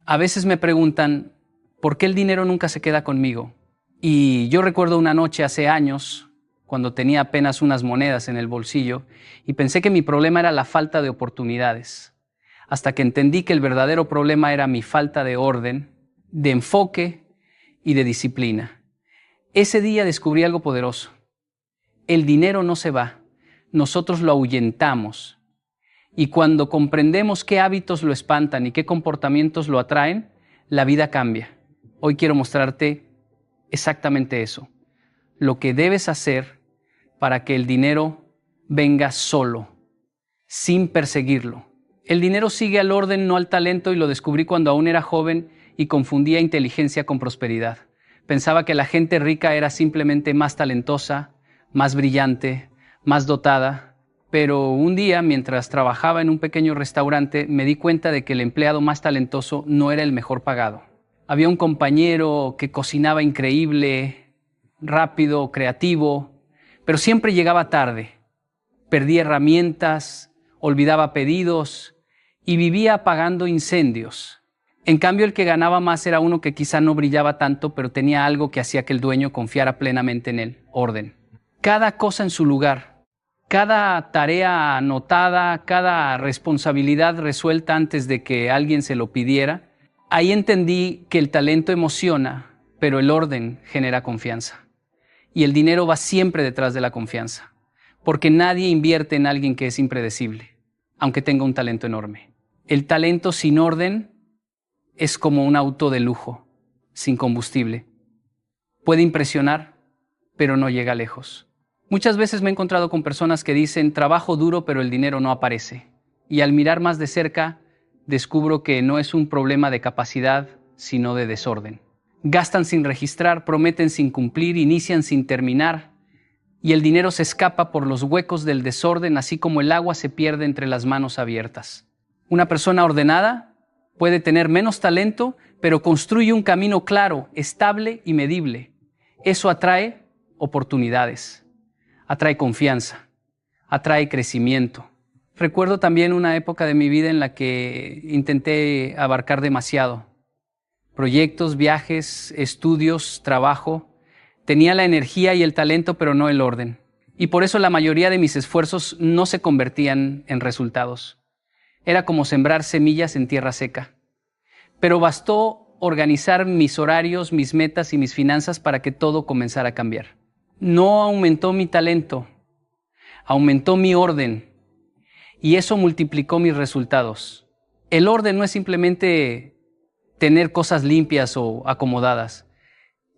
A veces me preguntan, ¿por qué el dinero nunca se queda conmigo? Y yo recuerdo una noche hace años, cuando tenía apenas unas monedas en el bolsillo, y pensé que mi problema era la falta de oportunidades, hasta que entendí que el verdadero problema era mi falta de orden, de enfoque y de disciplina. Ese día descubrí algo poderoso. El dinero no se va, nosotros lo ahuyentamos. Y cuando comprendemos qué hábitos lo espantan y qué comportamientos lo atraen, la vida cambia. Hoy quiero mostrarte exactamente eso. Lo que debes hacer para que el dinero venga solo, sin perseguirlo. El dinero sigue al orden, no al talento, y lo descubrí cuando aún era joven y confundía inteligencia con prosperidad. Pensaba que la gente rica era simplemente más talentosa, más brillante, más dotada. Pero un día, mientras trabajaba en un pequeño restaurante, me di cuenta de que el empleado más talentoso no era el mejor pagado. Había un compañero que cocinaba increíble, rápido, creativo, pero siempre llegaba tarde. Perdía herramientas, olvidaba pedidos y vivía apagando incendios. En cambio, el que ganaba más era uno que quizá no brillaba tanto, pero tenía algo que hacía que el dueño confiara plenamente en él: orden. Cada cosa en su lugar. Cada tarea anotada, cada responsabilidad resuelta antes de que alguien se lo pidiera. Ahí entendí que el talento emociona, pero el orden genera confianza. Y el dinero va siempre detrás de la confianza, porque nadie invierte en alguien que es impredecible, aunque tenga un talento enorme. El talento sin orden es como un auto de lujo, sin combustible. Puede impresionar, pero no llega lejos. Muchas veces me he encontrado con personas que dicen: trabajo duro, pero el dinero no aparece. Y al mirar más de cerca, descubro que no es un problema de capacidad, sino de desorden. Gastan sin registrar, prometen sin cumplir, inician sin terminar, y el dinero se escapa por los huecos del desorden, así como el agua se pierde entre las manos abiertas. Una persona ordenada puede tener menos talento, pero construye un camino claro, estable y medible. Eso atrae oportunidades. Atrae confianza, atrae crecimiento. Recuerdo también una época de mi vida en la que intenté abarcar demasiado. Proyectos, viajes, estudios, trabajo. Tenía la energía y el talento, pero no el orden. Y por eso la mayoría de mis esfuerzos no se convertían en resultados. Era como sembrar semillas en tierra seca. Pero bastó organizar mis horarios, mis metas y mis finanzas para que todo comenzara a cambiar. No aumentó mi talento, aumentó mi orden, y eso multiplicó mis resultados. El orden no es simplemente tener cosas limpias o acomodadas,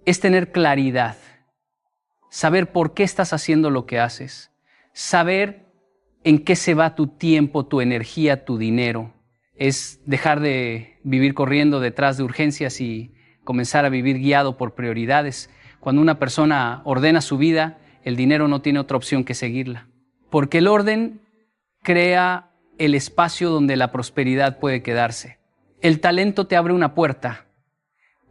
es tener claridad, saber por qué estás haciendo lo que haces, saber en qué se va tu tiempo, tu energía, tu dinero. Es dejar de vivir corriendo detrás de urgencias y comenzar a vivir guiado por prioridades. Cuando una persona ordena su vida, el dinero no tiene otra opción que seguirla. Porque el orden crea el espacio donde la prosperidad puede quedarse. El talento te abre una puerta,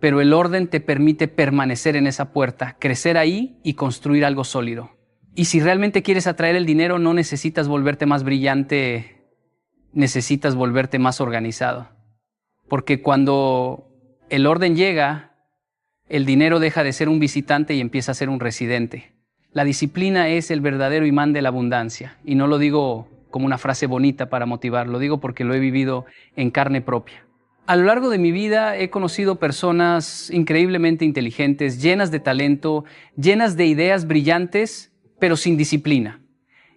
pero el orden te permite permanecer en esa puerta, crecer ahí y construir algo sólido. Y si realmente quieres atraer el dinero, no necesitas volverte más brillante, necesitas volverte más organizado. Porque cuando el orden llega, el dinero deja de ser un visitante y empieza a ser un residente. La disciplina es el verdadero imán de la abundancia. Y no lo digo como una frase bonita para motivar, lo digo porque lo he vivido en carne propia. A lo largo de mi vida he conocido personas increíblemente inteligentes, llenas de talento, llenas de ideas brillantes, pero sin disciplina.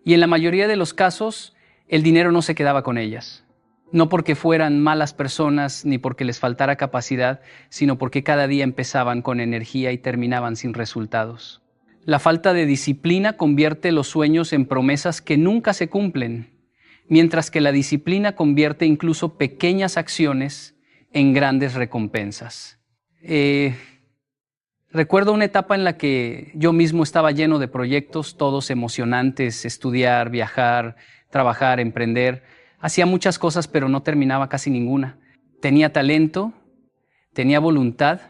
Y en la mayoría de los casos, el dinero no se quedaba con ellas. No porque fueran malas personas ni porque les faltara capacidad, sino porque cada día empezaban con energía y terminaban sin resultados. La falta de disciplina convierte los sueños en promesas que nunca se cumplen, mientras que la disciplina convierte incluso pequeñas acciones en grandes recompensas. Recuerdo una etapa en la que yo mismo estaba lleno de proyectos, todos emocionantes: estudiar, viajar, trabajar, emprender. Hacía muchas cosas, pero no terminaba casi ninguna. Tenía talento, tenía voluntad,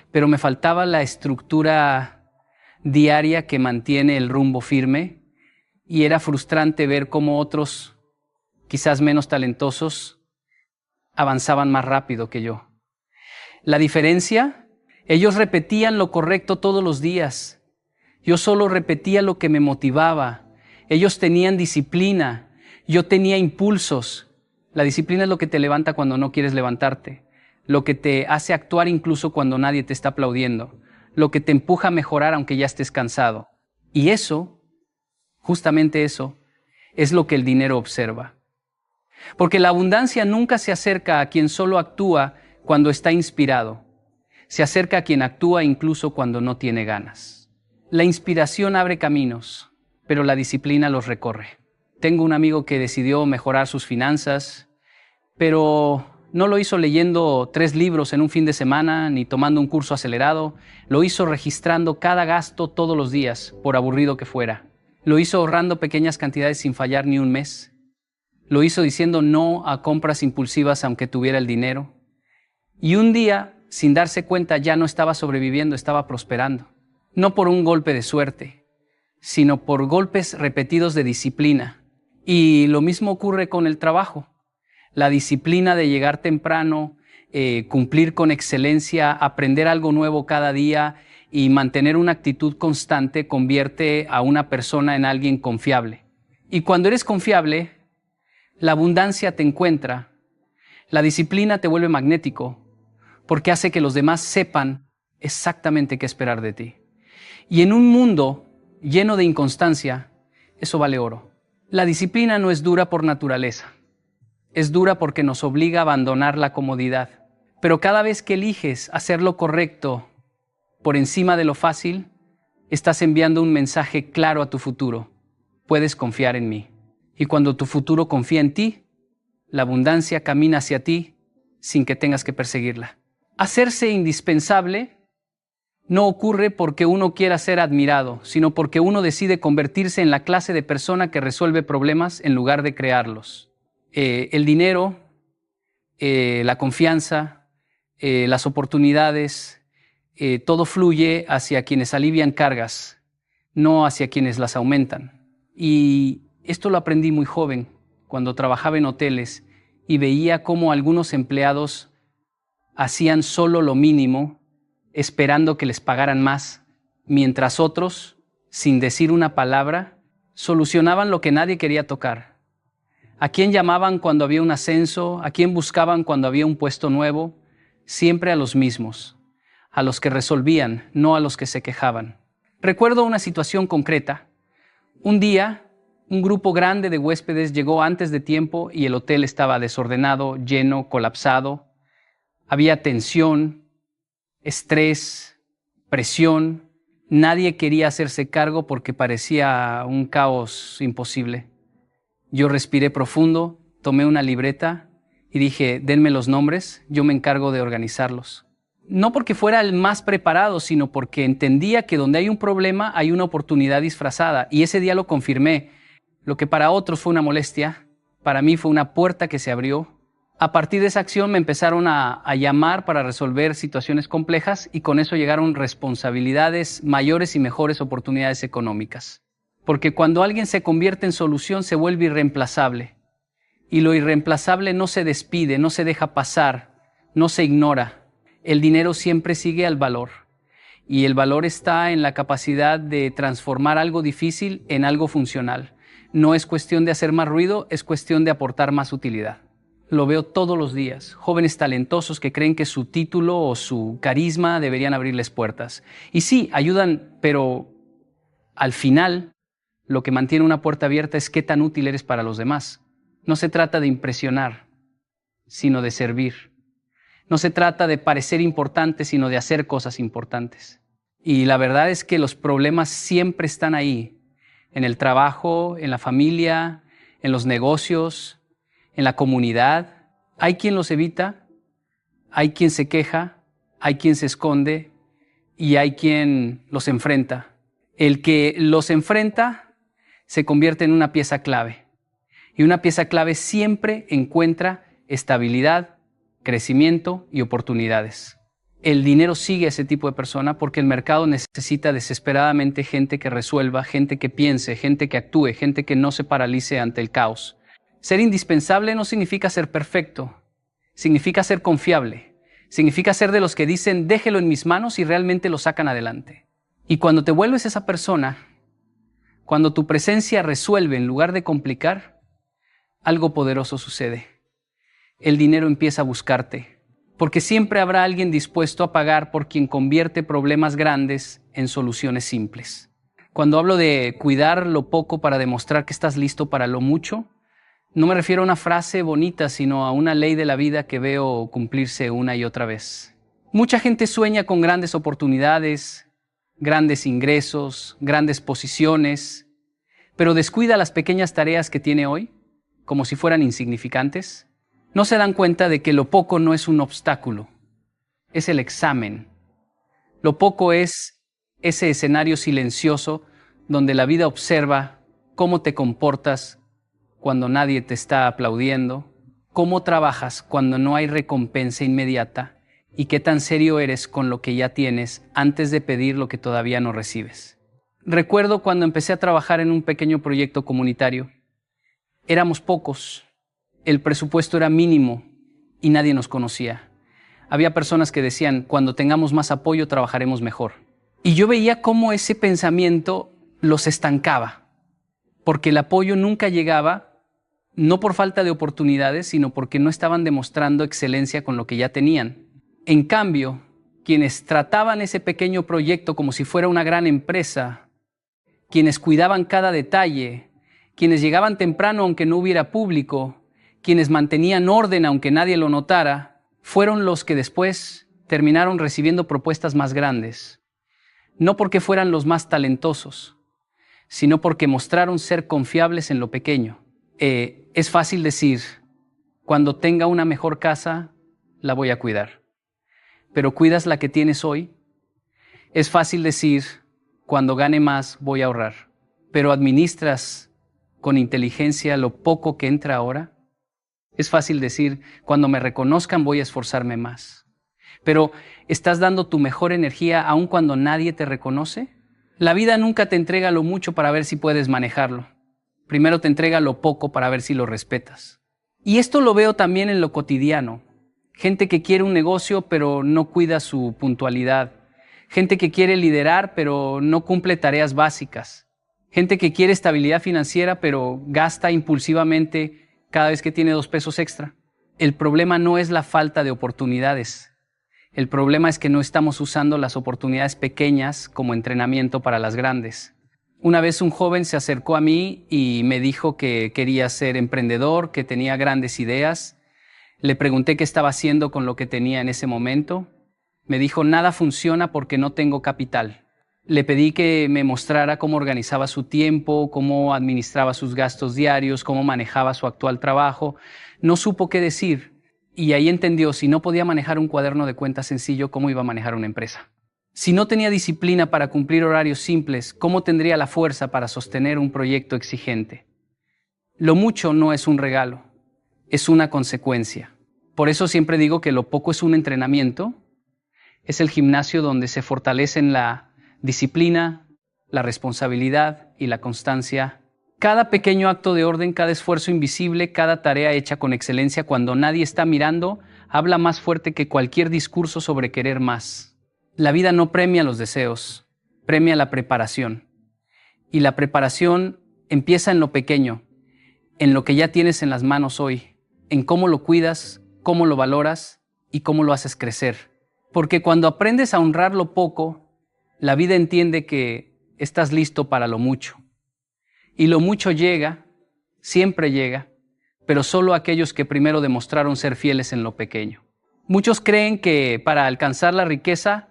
pero me faltaba la estructura diaria que mantiene el rumbo firme, y era frustrante ver cómo otros, quizás menos talentosos, avanzaban más rápido que yo. La diferencia, ellos repetían lo correcto todos los días. Yo solo repetía lo que me motivaba. Ellos tenían disciplina. Yo tenía impulsos. La disciplina es lo que te levanta cuando no quieres levantarte. Lo que te hace actuar incluso cuando nadie te está aplaudiendo. Lo que te empuja a mejorar aunque ya estés cansado. Y eso, justamente eso, es lo que el dinero observa. Porque la abundancia nunca se acerca a quien solo actúa cuando está inspirado. Se acerca a quien actúa incluso cuando no tiene ganas. La inspiración abre caminos, pero la disciplina los recorre. Tengo un amigo que decidió mejorar sus finanzas, pero no lo hizo leyendo 3 libros en un fin de semana ni tomando un curso acelerado. Lo hizo registrando cada gasto todos los días, por aburrido que fuera. Lo hizo ahorrando pequeñas cantidades sin fallar ni un mes. Lo hizo diciendo no a compras impulsivas aunque tuviera el dinero. Y un día, sin darse cuenta, ya no estaba sobreviviendo, estaba prosperando. No por un golpe de suerte, sino por golpes repetidos de disciplina. Y lo mismo ocurre con el trabajo. La disciplina de llegar temprano, cumplir con excelencia, aprender algo nuevo cada día y mantener una actitud constante convierte a una persona en alguien confiable. Y cuando eres confiable, la abundancia te encuentra. La disciplina te vuelve magnético porque hace que los demás sepan exactamente qué esperar de ti. Y en un mundo lleno de inconstancia, eso vale oro. La disciplina no es dura por naturaleza. Es dura porque nos obliga a abandonar la comodidad. Pero cada vez que eliges hacer lo correcto por encima de lo fácil, estás enviando un mensaje claro a tu futuro. Puedes confiar en mí. Y cuando tu futuro confía en ti, la abundancia camina hacia ti sin que tengas que perseguirla. Hacerse indispensable no ocurre porque uno quiera ser admirado, sino porque uno decide convertirse en la clase de persona que resuelve problemas en lugar de crearlos. El dinero, la confianza, las oportunidades, todo fluye hacia quienes alivian cargas, no hacia quienes las aumentan. Y esto lo aprendí muy joven, cuando trabajaba en hoteles y veía cómo algunos empleados hacían solo lo mínimo, esperando que les pagaran más, mientras otros, sin decir una palabra, solucionaban lo que nadie quería tocar. ¿A quién llamaban cuando había un ascenso? ¿A quién buscaban cuando había un puesto nuevo? Siempre a los mismos, a los que resolvían, no a los que se quejaban. Recuerdo una situación concreta. Un día, un grupo grande de huéspedes llegó antes de tiempo y el hotel estaba desordenado, lleno, colapsado. Había tensión, estrés, presión. Nadie quería hacerse cargo porque parecía un caos imposible. Yo respiré profundo, tomé una libreta y dije, denme los nombres, yo me encargo de organizarlos. No porque fuera el más preparado, sino porque entendía que donde hay un problema hay una oportunidad disfrazada. Y ese día lo confirmé. Lo que para otros fue una molestia, para mí fue una puerta que se abrió. A partir de esa acción me empezaron a llamar para resolver situaciones complejas y con eso llegaron responsabilidades mayores y mejores oportunidades económicas. Porque cuando alguien se convierte en solución se vuelve irreemplazable. Y lo irreemplazable no se despide, no se deja pasar, no se ignora. El dinero siempre sigue al valor. Y el valor está en la capacidad de transformar algo difícil en algo funcional. No es cuestión de hacer más ruido, es cuestión de aportar más utilidad. Lo veo todos los días. Jóvenes talentosos que creen que su título o su carisma deberían abrirles puertas. Y sí, ayudan, pero al final lo que mantiene una puerta abierta es qué tan útil eres para los demás. No se trata de impresionar, sino de servir. No se trata de parecer importante, sino de hacer cosas importantes. Y la verdad es que los problemas siempre están ahí, en el trabajo, en la familia, en los negocios, en la comunidad. Hay quien los evita, hay quien se queja, hay quien se esconde y hay quien los enfrenta. El que los enfrenta se convierte en una pieza clave. Y una pieza clave siempre encuentra estabilidad, crecimiento y oportunidades. El dinero sigue a ese tipo de persona porque el mercado necesita desesperadamente gente que resuelva, gente que piense, gente que actúe, gente que no se paralice ante el caos. Ser indispensable no significa ser perfecto, significa ser confiable, significa ser de los que dicen déjelo en mis manos y realmente lo sacan adelante. Y cuando te vuelves esa persona, cuando tu presencia resuelve en lugar de complicar, algo poderoso sucede. El dinero empieza a buscarte, porque siempre habrá alguien dispuesto a pagar por quien convierte problemas grandes en soluciones simples. Cuando hablo de cuidar lo poco para demostrar que estás listo para lo mucho, no me refiero a una frase bonita, sino a una ley de la vida que veo cumplirse una y otra vez. Mucha gente sueña con grandes oportunidades, grandes ingresos, grandes posiciones, pero descuida las pequeñas tareas que tiene hoy, como si fueran insignificantes. No se dan cuenta de que lo poco no es un obstáculo, es el examen. Lo poco es ese escenario silencioso donde la vida observa cómo te comportas cuando nadie te está aplaudiendo, cómo trabajas cuando no hay recompensa inmediata y qué tan serio eres con lo que ya tienes antes de pedir lo que todavía no recibes. Recuerdo cuando empecé a trabajar en un pequeño proyecto comunitario. Éramos pocos, el presupuesto era mínimo y nadie nos conocía. Había personas que decían, cuando tengamos más apoyo trabajaremos mejor. Y yo veía cómo ese pensamiento los estancaba, porque el apoyo nunca llegaba, no por falta de oportunidades, sino porque no estaban demostrando excelencia con lo que ya tenían. En cambio, quienes trataban ese pequeño proyecto como si fuera una gran empresa, quienes cuidaban cada detalle, quienes llegaban temprano aunque no hubiera público, quienes mantenían orden aunque nadie lo notara, fueron los que después terminaron recibiendo propuestas más grandes. No porque fueran los más talentosos, sino porque mostraron ser confiables en lo pequeño. Es fácil decir, cuando tenga una mejor casa, la voy a cuidar. Pero ¿cuidas la que tienes hoy? Es fácil decir, cuando gane más, voy a ahorrar. Pero ¿administras con inteligencia lo poco que entra ahora? Es fácil decir, cuando me reconozcan, voy a esforzarme más. Pero ¿estás dando tu mejor energía aun cuando nadie te reconoce? La vida nunca te entrega lo mucho para ver si puedes manejarlo. Primero te entrega lo poco para ver si lo respetas. Y esto lo veo también en lo cotidiano. Gente que quiere un negocio pero no cuida su puntualidad. Gente que quiere liderar pero no cumple tareas básicas. Gente que quiere estabilidad financiera pero gasta impulsivamente cada vez que tiene 2 pesos extra. El problema no es la falta de oportunidades. El problema es que no estamos usando las oportunidades pequeñas como entrenamiento para las grandes. Una vez un joven se acercó a mí y me dijo que quería ser emprendedor, que tenía grandes ideas. Le pregunté qué estaba haciendo con lo que tenía en ese momento. Me dijo, nada funciona porque no tengo capital. Le pedí que me mostrara cómo organizaba su tiempo, cómo administraba sus gastos diarios, cómo manejaba su actual trabajo. No supo qué decir. Y ahí entendió, si no podía manejar un cuaderno de cuentas sencillo, ¿cómo iba a manejar una empresa? Si no tenía disciplina para cumplir horarios simples, ¿cómo tendría la fuerza para sostener un proyecto exigente? Lo mucho no es un regalo, es una consecuencia. Por eso siempre digo que lo poco es un entrenamiento, es el gimnasio donde se fortalecen la disciplina, la responsabilidad y la constancia. Cada pequeño acto de orden, cada esfuerzo invisible, cada tarea hecha con excelencia cuando nadie está mirando, habla más fuerte que cualquier discurso sobre querer más. La vida no premia los deseos, premia la preparación. Y la preparación empieza en lo pequeño, en lo que ya tienes en las manos hoy, en cómo lo cuidas, cómo lo valoras y cómo lo haces crecer. Porque cuando aprendes a honrar lo poco, la vida entiende que estás listo para lo mucho. Y lo mucho llega, siempre llega, pero solo aquellos que primero demostraron ser fieles en lo pequeño. Muchos creen que para alcanzar la riqueza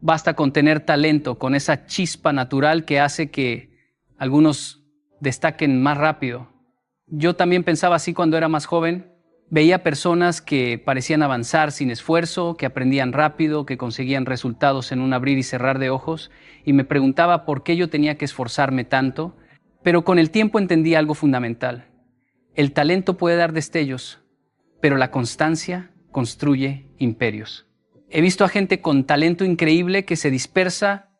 basta con tener talento, con esa chispa natural que hace que algunos destaquen más rápido. Yo también pensaba así cuando era más joven. Veía personas que parecían avanzar sin esfuerzo, que aprendían rápido, que conseguían resultados en un abrir y cerrar de ojos, y me preguntaba por qué yo tenía que esforzarme tanto. Pero con el tiempo entendí algo fundamental. El talento puede dar destellos, pero la constancia construye imperios. He visto a gente con talento increíble que se dispersa,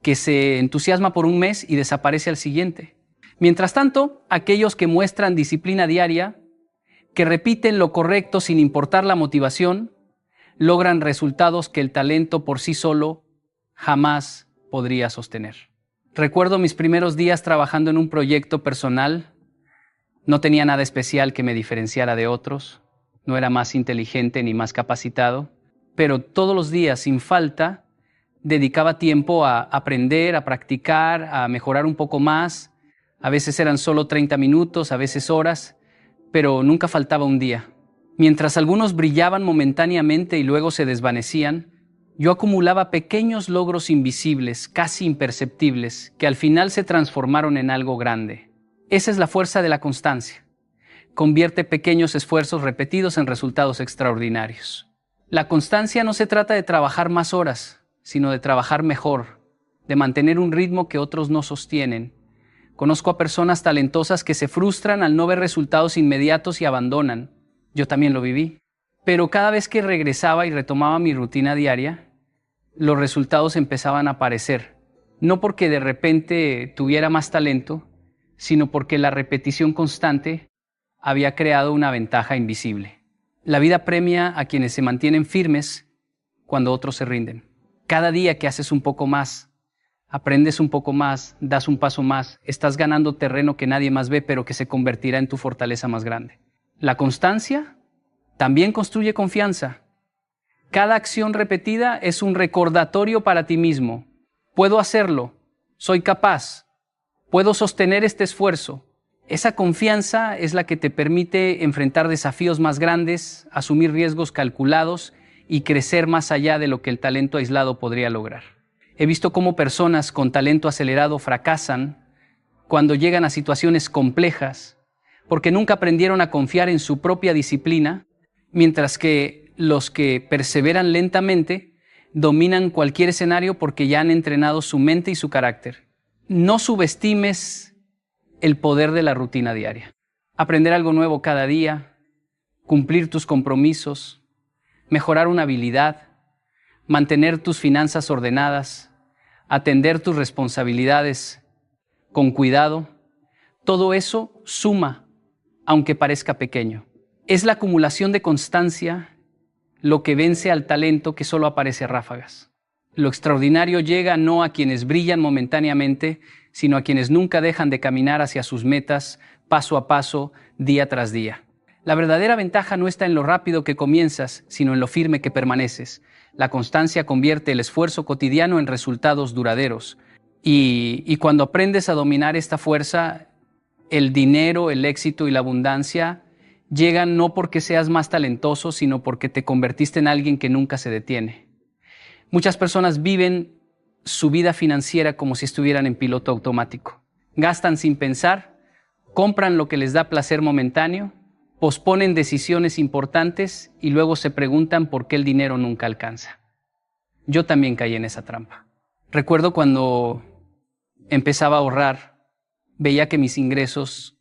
que se entusiasma por un mes y desaparece al siguiente. Mientras tanto, aquellos que muestran disciplina diaria que repiten lo correcto sin importar la motivación, logran resultados que el talento por sí solo jamás podría sostener. Recuerdo mis primeros días trabajando en un proyecto personal. No tenía nada especial que me diferenciara de otros, no era más inteligente ni más capacitado, pero todos los días, sin falta, dedicaba tiempo a aprender, a practicar, a mejorar un poco más. A veces eran solo 30 minutos, a veces horas, pero nunca faltaba un día. Mientras algunos brillaban momentáneamente y luego se desvanecían, yo acumulaba pequeños logros invisibles, casi imperceptibles, que al final se transformaron en algo grande. Esa es la fuerza de la constancia. Convierte pequeños esfuerzos repetidos en resultados extraordinarios. La constancia no se trata de trabajar más horas, sino de trabajar mejor, de mantener un ritmo que otros no sostienen. Conozco a personas talentosas que se frustran al no ver resultados inmediatos y abandonan. Yo también lo viví. Pero cada vez que regresaba y retomaba mi rutina diaria, los resultados empezaban a aparecer. No porque de repente tuviera más talento, sino porque la repetición constante había creado una ventaja invisible. La vida premia a quienes se mantienen firmes cuando otros se rinden. Cada día que haces un poco más, aprendes un poco más, das un paso más, estás ganando terreno que nadie más ve, pero que se convertirá en tu fortaleza más grande. La constancia también construye confianza. Cada acción repetida es un recordatorio para ti mismo. Puedo hacerlo, soy capaz, puedo sostener este esfuerzo. Esa confianza es la que te permite enfrentar desafíos más grandes, asumir riesgos calculados y crecer más allá de lo que el talento aislado podría lograr. He visto cómo personas con talento acelerado fracasan cuando llegan a situaciones complejas porque nunca aprendieron a confiar en su propia disciplina, mientras que los que perseveran lentamente dominan cualquier escenario porque ya han entrenado su mente y su carácter. No subestimes el poder de la rutina diaria. Aprender algo nuevo cada día, cumplir tus compromisos, mejorar una habilidad, mantener tus finanzas ordenadas, atender tus responsabilidades con cuidado, todo eso suma, aunque parezca pequeño. Es la acumulación de constancia lo que vence al talento que solo aparece a ráfagas. Lo extraordinario llega no a quienes brillan momentáneamente, sino a quienes nunca dejan de caminar hacia sus metas, paso a paso, día tras día. La verdadera ventaja no está en lo rápido que comienzas, sino en lo firme que permaneces. La constancia convierte el esfuerzo cotidiano en resultados duraderos. Y cuando aprendes a dominar esta fuerza, el dinero, el éxito y la abundancia llegan no porque seas más talentoso, sino porque te convertiste en alguien que nunca se detiene. Muchas personas viven su vida financiera como si estuvieran en piloto automático. Gastan sin pensar, compran lo que les da placer momentáneo, posponen decisiones importantes y luego se preguntan por qué el dinero nunca alcanza. Yo también caí en esa trampa. Recuerdo cuando empezaba a ahorrar, veía que mis ingresos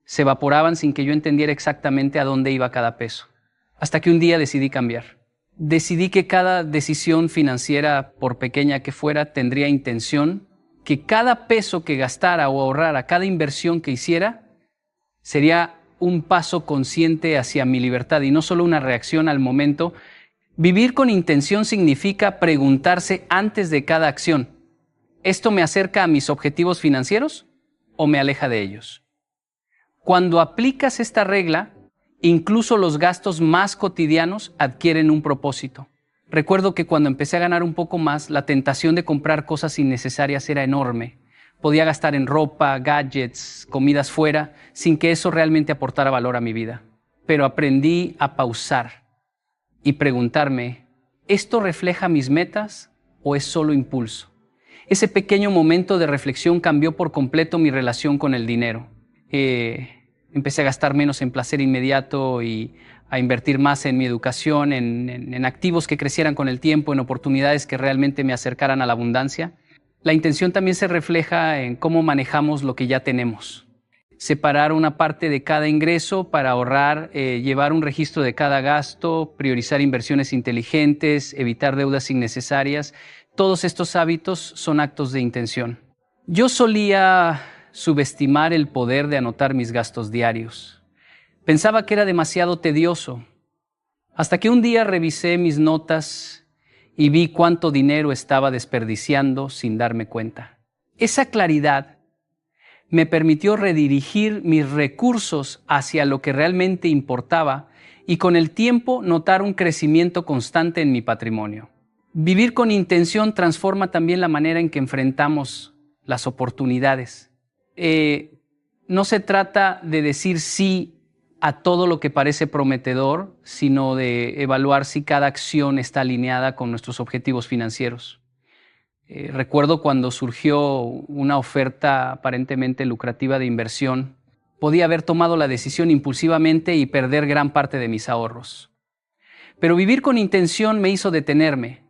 se evaporaban sin que yo entendiera exactamente a dónde iba cada peso. Hasta que un día decidí cambiar. Decidí que cada decisión financiera, por pequeña que fuera, tendría intención, que cada peso que gastara o ahorrara, cada inversión que hiciera, sería un paso consciente hacia mi libertad y no solo una reacción al momento. Vivir con intención significa preguntarse antes de cada acción: ¿esto me acerca a mis objetivos financieros o me aleja de ellos? Cuando aplicas esta regla, incluso los gastos más cotidianos adquieren un propósito. Recuerdo que cuando empecé a ganar un poco más, la tentación de comprar cosas innecesarias era enorme. Podía gastar en ropa, gadgets, comidas fuera, sin que eso realmente aportara valor a mi vida. Pero aprendí a pausar y preguntarme, ¿esto refleja mis metas o es solo impulso? Ese pequeño momento de reflexión cambió por completo mi relación con el dinero. Empecé a gastar menos en placer inmediato y a invertir más en mi educación, en activos que crecieran con el tiempo, en oportunidades que realmente me acercaran a la abundancia. La intención también se refleja en cómo manejamos lo que ya tenemos. Separar una parte de cada ingreso para ahorrar, llevar un registro de cada gasto, priorizar inversiones inteligentes, evitar deudas innecesarias. Todos estos hábitos son actos de intención. Yo solía subestimar el poder de anotar mis gastos diarios, Pensaba que era demasiado tedioso, hasta que un día revisé mis notas y vi cuánto dinero estaba desperdiciando sin darme cuenta. Esa claridad me permitió redirigir mis recursos hacia lo que realmente importaba y con el tiempo notar un crecimiento constante en mi patrimonio. Vivir con intención transforma también la manera en que enfrentamos las oportunidades. No se trata de decir sí a todo lo que parece prometedor, sino de evaluar si cada acción está alineada con nuestros objetivos financieros. Recuerdo cuando surgió una oferta aparentemente lucrativa de inversión, podía haber tomado la decisión impulsivamente y perder gran parte de mis ahorros. Pero vivir con intención me hizo detenerme,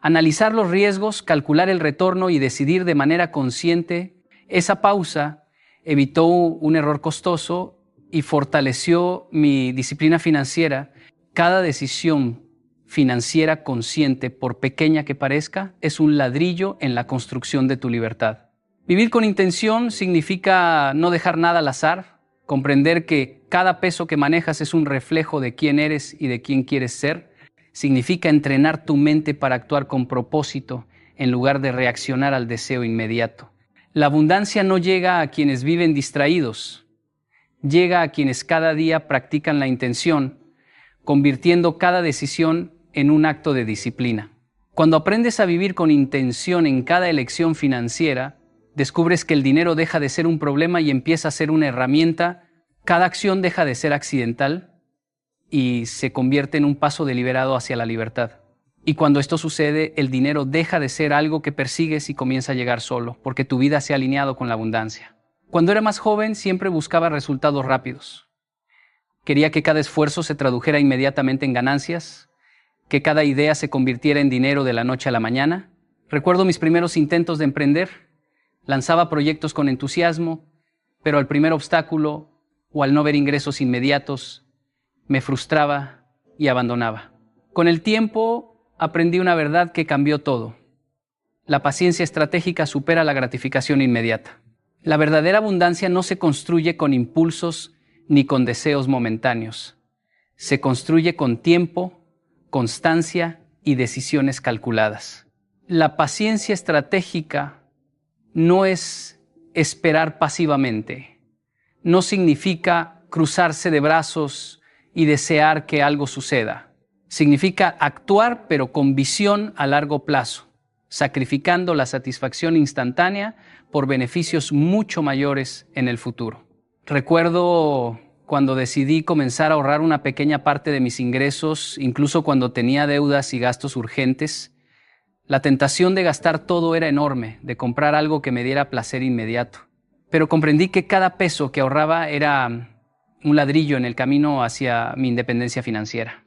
analizar los riesgos, calcular el retorno y decidir de manera consciente. Esa pausa evitó un error costoso y fortaleció mi disciplina financiera. Cada decisión financiera consciente, por pequeña que parezca, es un ladrillo en la construcción de tu libertad. Vivir con intención significa no dejar nada al azar, comprender que cada peso que manejas es un reflejo de quién eres y de quién quieres ser. Significa entrenar tu mente para actuar con propósito en lugar de reaccionar al deseo inmediato. La abundancia no llega a quienes viven distraídos, llega a quienes cada día practican la intención, convirtiendo cada decisión en un acto de disciplina. Cuando aprendes a vivir con intención en cada elección financiera, descubres que el dinero deja de ser un problema y empieza a ser una herramienta. Cada acción deja de ser accidental y se convierte en un paso deliberado hacia la libertad. Y cuando esto sucede, el dinero deja de ser algo que persigues y comienza a llegar solo, porque tu vida se ha alineado con la abundancia. Cuando era más joven, siempre buscaba resultados rápidos. Quería que cada esfuerzo se tradujera inmediatamente en ganancias, que cada idea se convirtiera en dinero de la noche a la mañana. Recuerdo mis primeros intentos de emprender. Lanzaba proyectos con entusiasmo, pero al primer obstáculo o al no ver ingresos inmediatos, me frustraba y abandonaba. Con el tiempo aprendí una verdad que cambió todo. La paciencia estratégica supera la gratificación inmediata. La verdadera abundancia no se construye con impulsos ni con deseos momentáneos. Se construye con tiempo, constancia y decisiones calculadas. La paciencia estratégica no es esperar pasivamente. No significa cruzarse de brazos y desear que algo suceda. Significa actuar pero con visión a largo plazo, sacrificando la satisfacción instantánea por beneficios mucho mayores en el futuro. Recuerdo cuando decidí comenzar a ahorrar una pequeña parte de mis ingresos, incluso cuando tenía deudas y gastos urgentes. La tentación de gastar todo era enorme, de comprar algo que me diera placer inmediato. Pero comprendí que cada peso que ahorraba era un ladrillo en el camino hacia mi independencia financiera.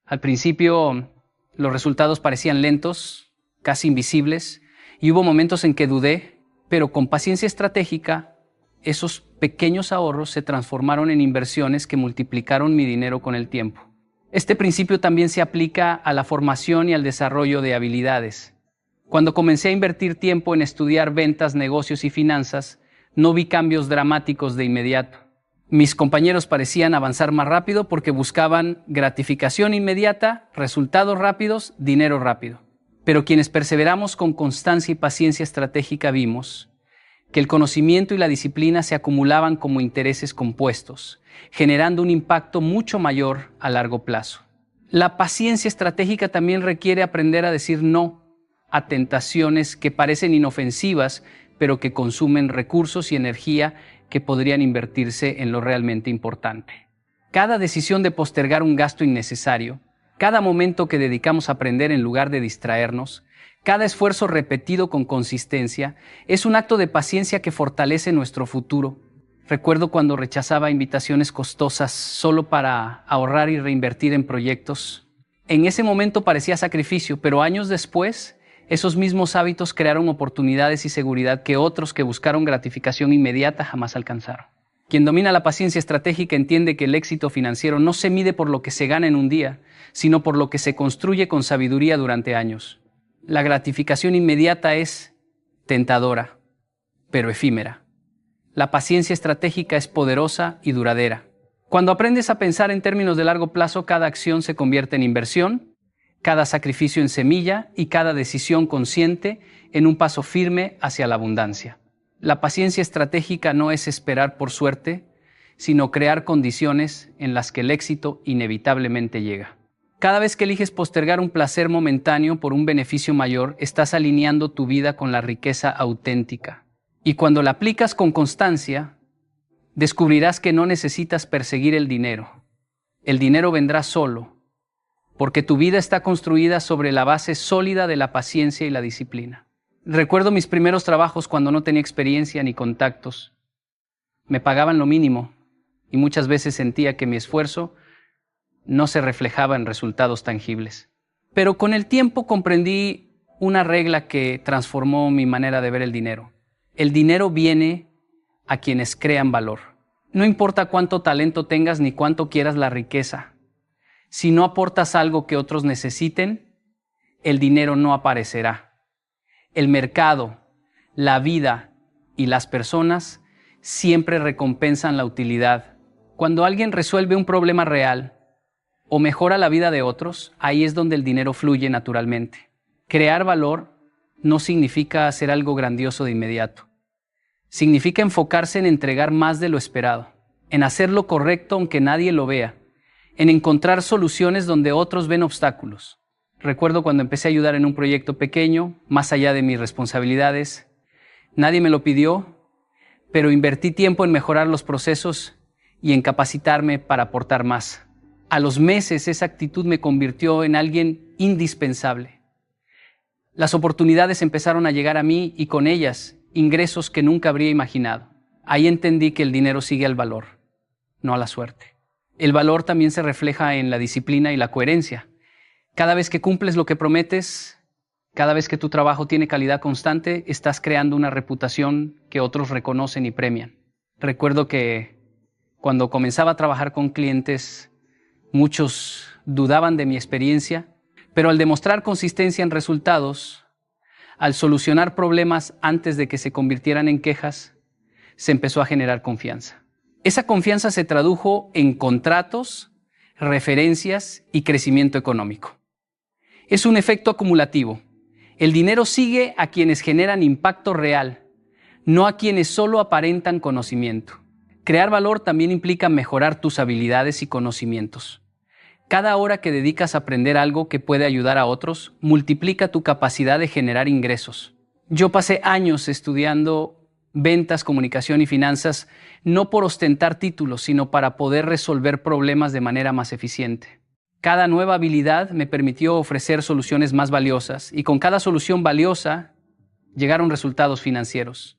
Al principio, los resultados parecían lentos, casi invisibles, y hubo momentos en que dudé, pero con paciencia estratégica, esos pequeños ahorros se transformaron en inversiones que multiplicaron mi dinero con el tiempo. Este principio también se aplica a la formación y al desarrollo de habilidades. Cuando comencé a invertir tiempo en estudiar ventas, negocios y finanzas, no vi cambios dramáticos de inmediato. Mis compañeros parecían avanzar más rápido porque buscaban gratificación inmediata, resultados rápidos, dinero rápido. Pero quienes perseveramos con constancia y paciencia estratégica vimos que el conocimiento y la disciplina se acumulaban como intereses compuestos, generando un impacto mucho mayor a largo plazo. La paciencia estratégica también requiere aprender a decir no a tentaciones que parecen inofensivas, pero que consumen recursos y energía que podrían invertirse en lo realmente importante. Cada decisión de postergar un gasto innecesario, cada momento que dedicamos a aprender en lugar de distraernos, cada esfuerzo repetido con consistencia, es un acto de paciencia que fortalece nuestro futuro. Recuerdo cuando rechazaba invitaciones costosas solo para ahorrar y reinvertir en proyectos. En ese momento parecía sacrificio, pero años después, esos mismos hábitos crearon oportunidades y seguridad que otros que buscaron gratificación inmediata jamás alcanzaron. Quien domina la paciencia estratégica entiende que el éxito financiero no se mide por lo que se gana en un día, sino por lo que se construye con sabiduría durante años. La gratificación inmediata es tentadora, pero efímera. La paciencia estratégica es poderosa y duradera. Cuando aprendes a pensar en términos de largo plazo, cada acción se convierte en inversión, cada sacrificio en semilla y cada decisión consciente en un paso firme hacia la abundancia. La paciencia estratégica no es esperar por suerte, sino crear condiciones en las que el éxito inevitablemente llega. Cada vez que eliges postergar un placer momentáneo por un beneficio mayor, estás alineando tu vida con la riqueza auténtica. Y cuando la aplicas con constancia, descubrirás que no necesitas perseguir el dinero. El dinero vendrá solo, porque tu vida está construida sobre la base sólida de la paciencia y la disciplina. Recuerdo mis primeros trabajos cuando no tenía experiencia ni contactos. Me pagaban lo mínimo y muchas veces sentía que mi esfuerzo no se reflejaba en resultados tangibles. Pero con el tiempo comprendí una regla que transformó mi manera de ver el dinero. El dinero viene a quienes crean valor. No importa cuánto talento tengas ni cuánto quieras la riqueza. Si no aportas algo que otros necesiten, el dinero no aparecerá. El mercado, la vida y las personas siempre recompensan la utilidad. Cuando alguien resuelve un problema real o mejora la vida de otros, ahí es donde el dinero fluye naturalmente. Crear valor no significa hacer algo grandioso de inmediato. Significa enfocarse en entregar más de lo esperado, en hacer lo correcto aunque nadie lo vea, en encontrar soluciones donde otros ven obstáculos. Recuerdo cuando empecé a ayudar en un proyecto pequeño, más allá de mis responsabilidades. Nadie me lo pidió, pero invertí tiempo en mejorar los procesos y en capacitarme para aportar más. A los meses esa actitud me convirtió en alguien indispensable. Las oportunidades empezaron a llegar a mí y con ellas ingresos que nunca habría imaginado. Ahí entendí que el dinero sigue al valor, no a la suerte. El valor también se refleja en la disciplina y la coherencia. Cada vez que cumples lo que prometes, cada vez que tu trabajo tiene calidad constante, estás creando una reputación que otros reconocen y premian. Recuerdo que cuando comenzaba a trabajar con clientes, muchos dudaban de mi experiencia, pero al demostrar consistencia en resultados, al solucionar problemas antes de que se convirtieran en quejas, se empezó a generar confianza. Esa confianza se tradujo en contratos, referencias y crecimiento económico. Es un efecto acumulativo. El dinero sigue a quienes generan impacto real, no a quienes solo aparentan conocimiento. Crear valor también implica mejorar tus habilidades y conocimientos. Cada hora que dedicas a aprender algo que puede ayudar a otros, multiplica tu capacidad de generar ingresos. Yo pasé años estudiando ventas, comunicación y finanzas, no por ostentar títulos, sino para poder resolver problemas de manera más eficiente. Cada nueva habilidad me permitió ofrecer soluciones más valiosas y con cada solución valiosa llegaron resultados financieros.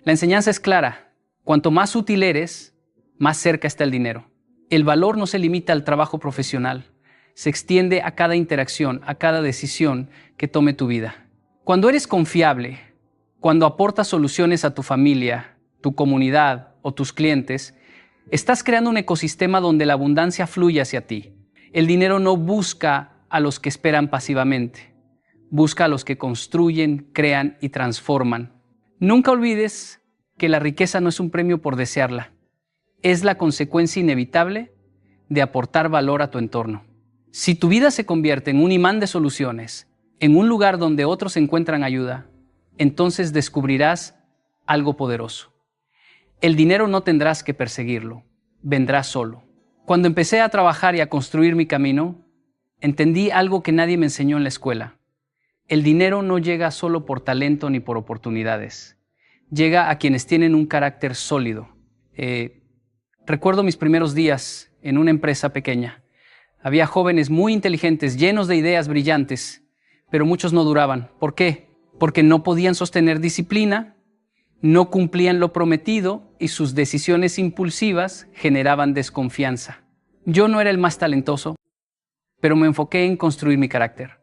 La enseñanza es clara. Cuanto más útil eres, más cerca está el dinero. El valor no se limita al trabajo profesional, se extiende a cada interacción, a cada decisión que tome tu vida. Cuando eres confiable, cuando aportas soluciones a tu familia, tu comunidad o tus clientes, estás creando un ecosistema donde la abundancia fluye hacia ti. El dinero no busca a los que esperan pasivamente, busca a los que construyen, crean y transforman. Nunca olvides que la riqueza no es un premio por desearla. Es la consecuencia inevitable de aportar valor a tu entorno. Si tu vida se convierte en un imán de soluciones, en un lugar donde otros encuentran ayuda, entonces descubrirás algo poderoso. El dinero no tendrás que perseguirlo, vendrá solo. Cuando empecé a trabajar y a construir mi camino, entendí algo que nadie me enseñó en la escuela. El dinero no llega solo por talento ni por oportunidades. Llega a quienes tienen un carácter sólido. Recuerdo mis primeros días en una empresa pequeña. Había jóvenes muy inteligentes, llenos de ideas brillantes, pero muchos no duraban. ¿Por qué? Porque no podían sostener disciplina, no cumplían lo prometido y sus decisiones impulsivas generaban desconfianza. Yo no era el más talentoso, pero me enfoqué en construir mi carácter.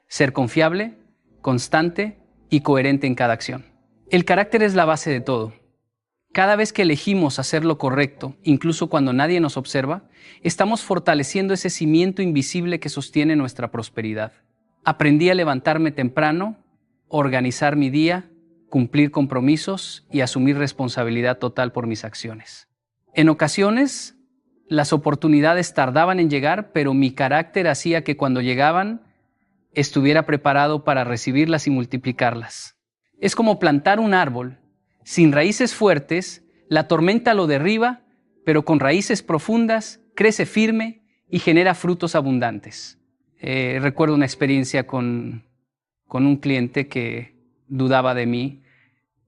Ser confiable, constante y coherente en cada acción. El carácter es la base de todo. Cada vez que elegimos hacer lo correcto, incluso cuando nadie nos observa, estamos fortaleciendo ese cimiento invisible que sostiene nuestra prosperidad. Aprendí a levantarme temprano, organizar mi día, cumplir compromisos y asumir responsabilidad total por mis acciones. En ocasiones, Las oportunidades tardaban en llegar, pero mi carácter hacía que cuando llegaban estuviera preparado para recibirlas y multiplicarlas. Es como plantar un árbol. Sin raíces fuertes, la tormenta lo derriba, pero con raíces profundas crece firme y genera frutos abundantes. Recuerdo una experiencia con un cliente que dudaba de mí.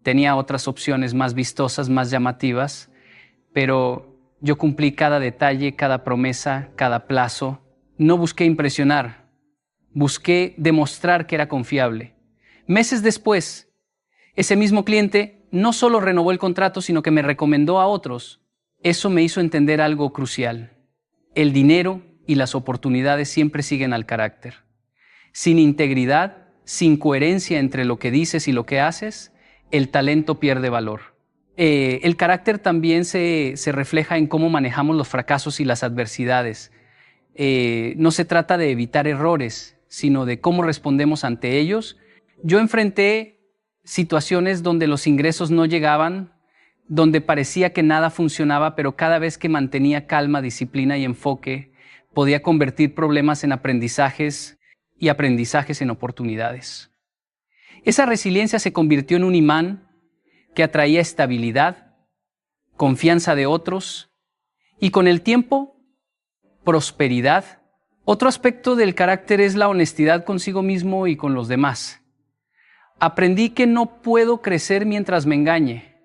Tenía otras opciones más vistosas, más llamativas, pero yo cumplí cada detalle, cada promesa, cada plazo. No busqué impresionar, busqué demostrar que era confiable. Meses después, ese mismo cliente no solo renovó el contrato, sino que me recomendó a otros. Eso me hizo entender algo crucial. El dinero y las oportunidades siempre siguen al carácter. Sin integridad, sin coherencia entre lo que dices y lo que haces, el talento pierde valor. El carácter también se refleja en cómo manejamos los fracasos y las adversidades. No se trata de evitar errores, sino de cómo respondemos ante ellos. Yo enfrenté situaciones donde los ingresos no llegaban, donde parecía que nada funcionaba, pero cada vez que mantenía calma, disciplina y enfoque, podía convertir problemas en aprendizajes y aprendizajes en oportunidades. Esa resiliencia se convirtió en un imán que atraía estabilidad, confianza de otros y con el tiempo, prosperidad. Otro aspecto del carácter es la honestidad consigo mismo y con los demás. Aprendí que no puedo crecer mientras me engañe,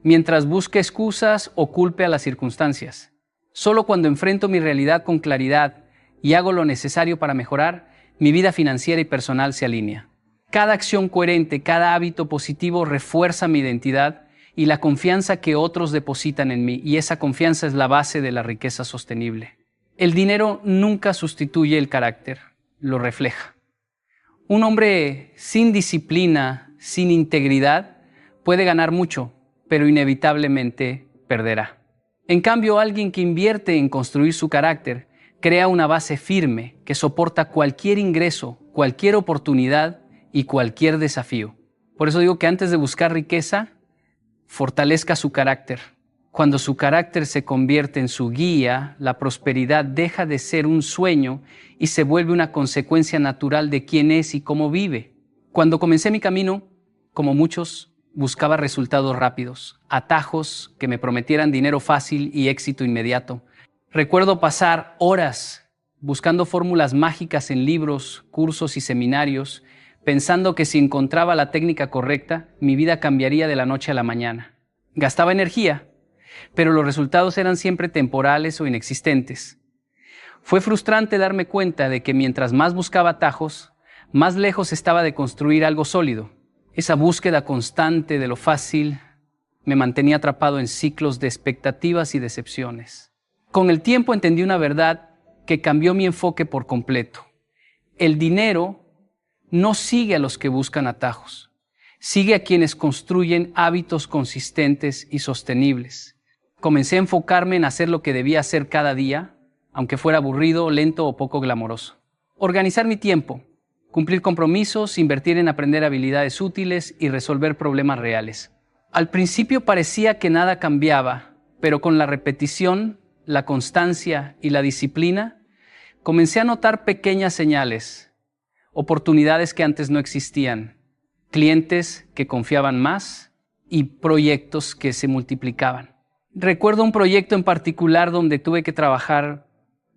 mientras busque excusas o culpe a las circunstancias. Solo cuando enfrento mi realidad con claridad y hago lo necesario para mejorar, mi vida financiera y personal se alinea. Cada acción coherente, cada hábito positivo refuerza mi identidad y la confianza que otros depositan en mí, y esa confianza es la base de la riqueza sostenible. El dinero nunca sustituye el carácter, lo refleja. Un hombre sin disciplina, sin integridad, puede ganar mucho, pero inevitablemente perderá. En cambio, alguien que invierte en construir su carácter, crea una base firme que soporta cualquier ingreso, cualquier oportunidad y cualquier desafío. Por eso digo que antes de buscar riqueza, fortalezca su carácter. Cuando su carácter se convierte en su guía, la prosperidad deja de ser un sueño y se vuelve una consecuencia natural de quién es y cómo vive. Cuando comencé mi camino, como muchos, buscaba resultados rápidos, atajos que me prometieran dinero fácil y éxito inmediato. Recuerdo pasar horas buscando fórmulas mágicas en libros, cursos y seminarios, pensando que si encontraba la técnica correcta, mi vida cambiaría de la noche a la mañana. Gastaba energía, pero los resultados eran siempre temporales o inexistentes. Fue frustrante darme cuenta de que mientras más buscaba atajos, más lejos estaba de construir algo sólido. Esa búsqueda constante de lo fácil me mantenía atrapado en ciclos de expectativas y decepciones. Con el tiempo entendí una verdad que cambió mi enfoque por completo. El dinero no sigue a los que buscan atajos, sigue a quienes construyen hábitos consistentes y sostenibles. Comencé a enfocarme en hacer lo que debía hacer cada día, aunque fuera aburrido, lento o poco glamoroso. Organizar mi tiempo, cumplir compromisos, invertir en aprender habilidades útiles y resolver problemas reales. Al principio parecía que nada cambiaba, pero con la repetición, la constancia y la disciplina, comencé a notar pequeñas señales, oportunidades que antes no existían, clientes que confiaban más y proyectos que se multiplicaban. Recuerdo un proyecto en particular donde tuve que trabajar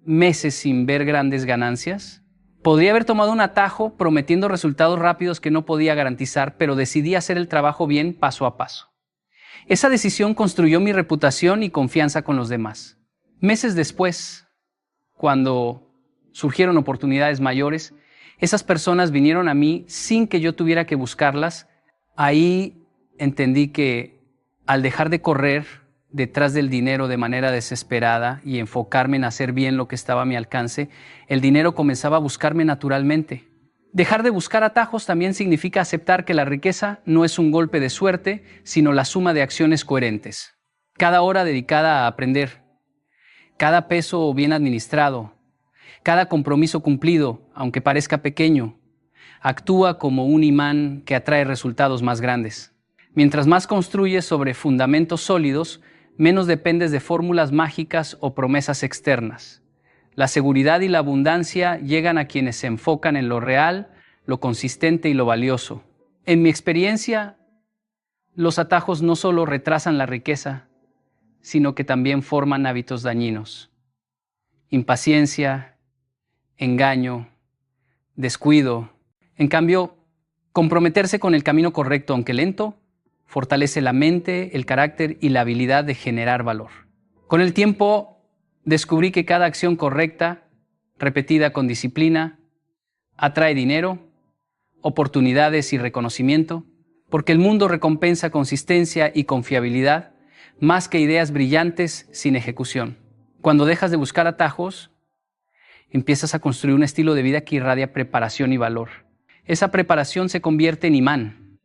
meses sin ver grandes ganancias. Podría haber tomado un atajo prometiendo resultados rápidos que no podía garantizar, pero decidí hacer el trabajo bien paso a paso. Esa decisión construyó mi reputación y confianza con los demás. Meses después, cuando surgieron oportunidades mayores, esas personas vinieron a mí sin que yo tuviera que buscarlas. Ahí entendí que al dejar de correr detrás del dinero de manera desesperada y enfocarme en hacer bien lo que estaba a mi alcance, el dinero comenzaba a buscarme naturalmente. Dejar de buscar atajos también significa aceptar que la riqueza no es un golpe de suerte, sino la suma de acciones coherentes. Cada hora dedicada a aprender, cada peso bien administrado, cada compromiso cumplido, aunque parezca pequeño, actúa como un imán que atrae resultados más grandes. Mientras más construyes sobre fundamentos sólidos, menos dependes de fórmulas mágicas o promesas externas. La seguridad y la abundancia llegan a quienes se enfocan en lo real, lo consistente y lo valioso. En mi experiencia, los atajos no solo retrasan la riqueza, sino que también forman hábitos dañinos. Impaciencia, engaño, descuido. En cambio, comprometerse con el camino correcto, aunque lento, fortalece la mente, el carácter y la habilidad de generar valor. Con el tiempo, descubrí que cada acción correcta, repetida con disciplina, atrae dinero, oportunidades y reconocimiento, porque el mundo recompensa consistencia y confiabilidad más que ideas brillantes sin ejecución. Cuando dejas de buscar atajos, empiezas a construir un estilo de vida que irradia preparación y valor. Esa preparación se convierte en imán,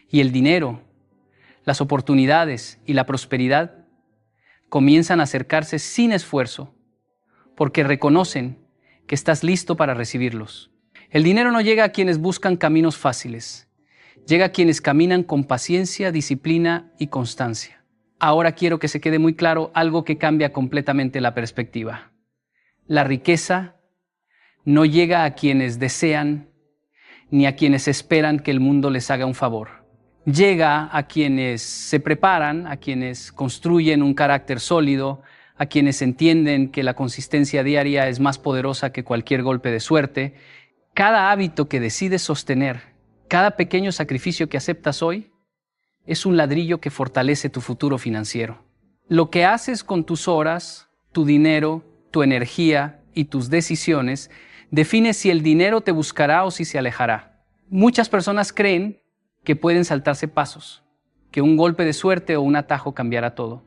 y el dinero, las oportunidades y la prosperidad comienzan a acercarse sin esfuerzo, porque reconocen que estás listo para recibirlos. El dinero no llega a quienes buscan caminos fáciles, llega a quienes caminan con paciencia, disciplina y constancia. Ahora quiero que se quede muy claro algo que cambia completamente la perspectiva. La riqueza no llega a quienes desean ni a quienes esperan que el mundo les haga un favor. Llega a quienes se preparan, a quienes construyen un carácter sólido, a quienes entienden que la consistencia diaria es más poderosa que cualquier golpe de suerte. Cada hábito que decides sostener, cada pequeño sacrificio que aceptas hoy, es un ladrillo que fortalece tu futuro financiero. Lo que haces con tus horas, tu dinero, tu energía y tus decisiones define si el dinero te buscará o si se alejará. Muchas personas creen que pueden saltarse pasos, que un golpe de suerte o un atajo cambiará todo.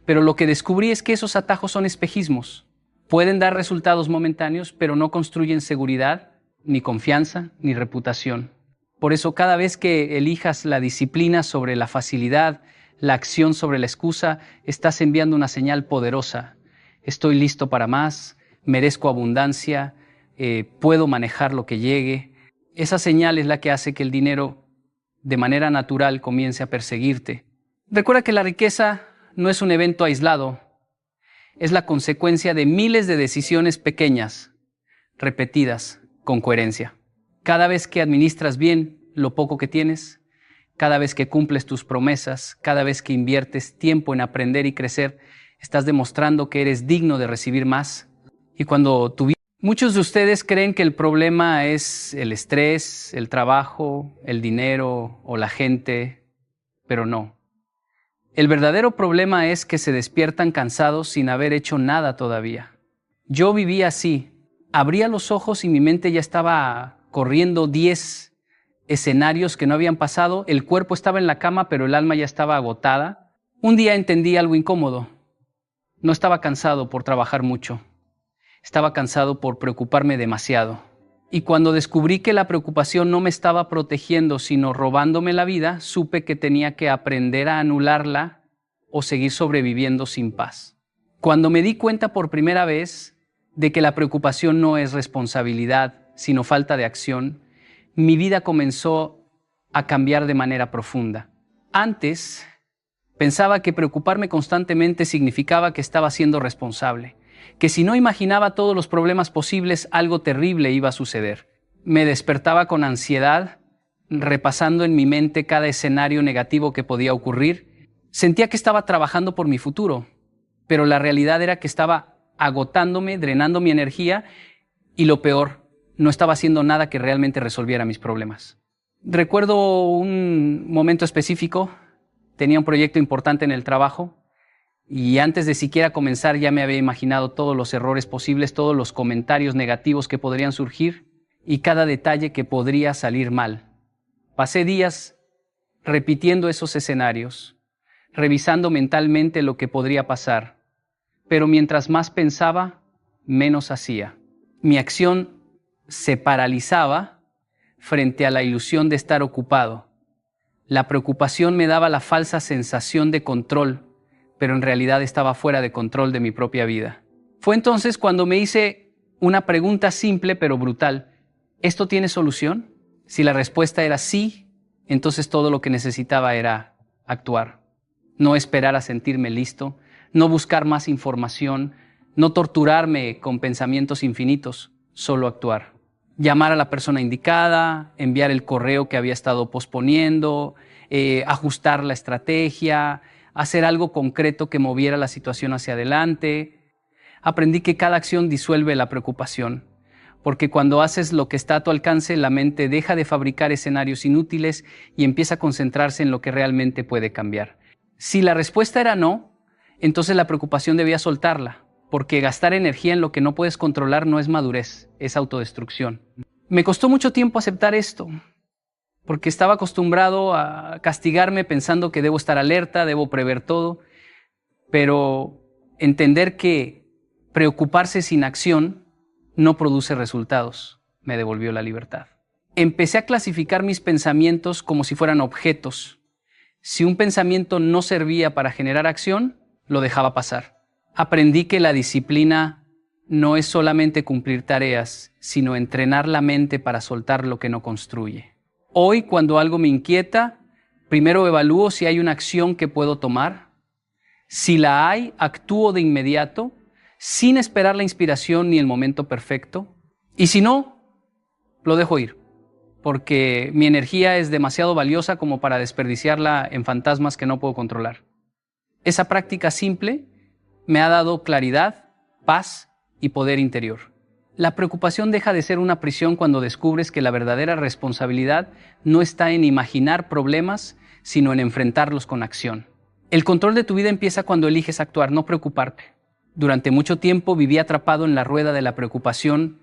Pero lo que descubrí es que esos atajos son espejismos. Pueden dar resultados momentáneos, pero no construyen seguridad, ni confianza, ni reputación. Por eso, cada vez que elijas la disciplina sobre la facilidad, la acción sobre la excusa, estás enviando una señal poderosa. Estoy listo para más, merezco abundancia, puedo manejar lo que llegue. Esa señal es la que hace que el dinero de manera natural comience a perseguirte. Recuerda que la riqueza no es un evento aislado, es la consecuencia de miles de decisiones pequeñas, repetidas, con coherencia. Cada vez que administras bien lo poco que tienes, cada vez que cumples tus promesas, cada vez que inviertes tiempo en aprender y crecer, estás demostrando que eres digno de recibir más. Y cuando muchos de ustedes creen que el problema es el estrés, el trabajo, el dinero o la gente, pero no. El verdadero problema es que se despiertan cansados sin haber hecho nada todavía. Yo vivía así. Abría los ojos y mi mente ya estaba corriendo 10 escenarios que no habían pasado. El cuerpo estaba en la cama, pero el alma ya estaba agotada. Un día entendí algo incómodo. No estaba cansado por trabajar mucho. Estaba cansado por preocuparme demasiado. Y cuando descubrí que la preocupación no me estaba protegiendo, sino robándome la vida, supe que tenía que aprender a anularla o seguir sobreviviendo sin paz. Cuando me di cuenta por primera vez de que la preocupación no es responsabilidad, sino falta de acción, mi vida comenzó a cambiar de manera profunda. Antes, pensaba que preocuparme constantemente significaba que estaba siendo responsable, que si no imaginaba todos los problemas posibles, algo terrible iba a suceder. Me despertaba con ansiedad, repasando en mi mente cada escenario negativo que podía ocurrir. Sentía que estaba trabajando por mi futuro, pero la realidad era que estaba agotándome, drenando mi energía y lo peor, no estaba haciendo nada que realmente resolviera mis problemas. Recuerdo un momento específico, tenía un proyecto importante en el trabajo y antes de siquiera comenzar ya me había imaginado todos los errores posibles, todos los comentarios negativos que podrían surgir y cada detalle que podría salir mal. Pasé días repitiendo esos escenarios, revisando mentalmente lo que podría pasar, pero mientras más pensaba, menos hacía. Mi acción se paralizaba frente a la ilusión de estar ocupado. La preocupación me daba la falsa sensación de control, pero en realidad estaba fuera de control de mi propia vida. Fue entonces cuando me hice una pregunta simple pero brutal. ¿Esto tiene solución? Si la respuesta era sí, entonces todo lo que necesitaba era actuar. no esperar a sentirme listo, no buscar más información, no torturarme con pensamientos infinitos, solo actuar. Llamar a la persona indicada, enviar el correo que había estado posponiendo, ajustar la estrategia, hacer algo concreto que moviera la situación hacia adelante. Aprendí que cada acción disuelve la preocupación, porque cuando haces lo que está a tu alcance, la mente deja de fabricar escenarios inútiles y empieza a concentrarse en lo que realmente puede cambiar. Si la respuesta era no, entonces la preocupación debía soltarla, porque gastar energía en lo que no puedes controlar no es madurez, es autodestrucción. Me costó mucho tiempo aceptar esto, porque estaba acostumbrado a castigarme pensando que debo estar alerta, debo prever todo, pero entender que preocuparse sin acción no produce resultados, me devolvió la libertad. Empecé a clasificar mis pensamientos como si fueran objetos. Si un pensamiento no servía para generar acción, lo dejaba pasar. Aprendí que la disciplina no es solamente cumplir tareas, sino entrenar la mente para soltar lo que no construye. Hoy, cuando algo me inquieta, primero evalúo si hay una acción que puedo tomar. Si la hay, actúo de inmediato, sin esperar la inspiración ni el momento perfecto. Y si no, lo dejo ir, porque mi energía es demasiado valiosa como para desperdiciarla en fantasmas que no puedo controlar. Esa práctica simple me ha dado claridad, paz y poder interior. La preocupación deja de ser una prisión cuando descubres que la verdadera responsabilidad no está en imaginar problemas, sino en enfrentarlos con acción. El control de tu vida empieza cuando eliges actuar, no preocuparte. Durante mucho tiempo viví atrapado en la rueda de la preocupación,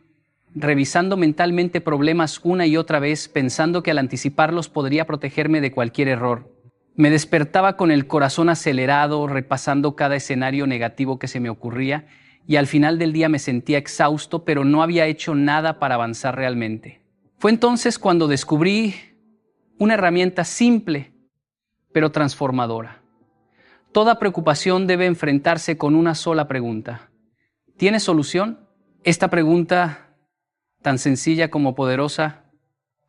revisando mentalmente problemas una y otra vez, pensando que al anticiparlos podría protegerme de cualquier error. Me despertaba con el corazón acelerado, repasando cada escenario negativo que se me ocurría, y al final del día me sentía exhausto, pero no había hecho nada para avanzar realmente. Fue entonces cuando descubrí una herramienta simple, pero transformadora. Toda preocupación debe enfrentarse con una sola pregunta. ¿Tiene solución? Esta pregunta, tan sencilla como poderosa,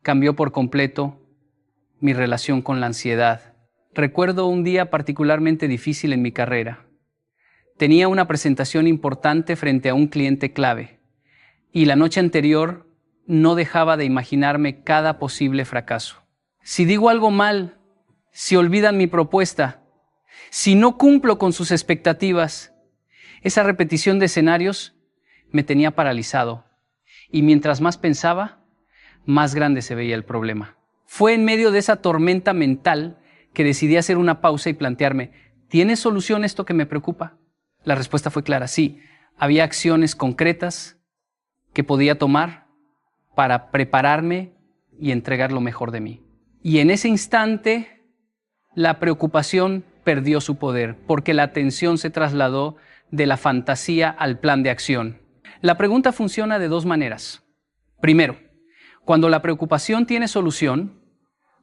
cambió por completo mi relación con la ansiedad. Recuerdo un día particularmente difícil en mi carrera. Tenía una presentación importante frente a un cliente clave y la noche anterior no dejaba de imaginarme cada posible fracaso. Si digo algo mal, si olvidan mi propuesta, si no cumplo con sus expectativas, esa repetición de escenarios me tenía paralizado y mientras más pensaba, más grande se veía el problema. Fue en medio de esa tormenta mental que decidí hacer una pausa y plantearme, ¿tiene solución esto que me preocupa? La respuesta fue clara, sí. Había acciones concretas que podía tomar para prepararme y entregar lo mejor de mí. Y en ese instante, la preocupación perdió su poder, porque la atención se trasladó de la fantasía al plan de acción. La pregunta funciona de dos maneras. Primero, cuando la preocupación tiene solución,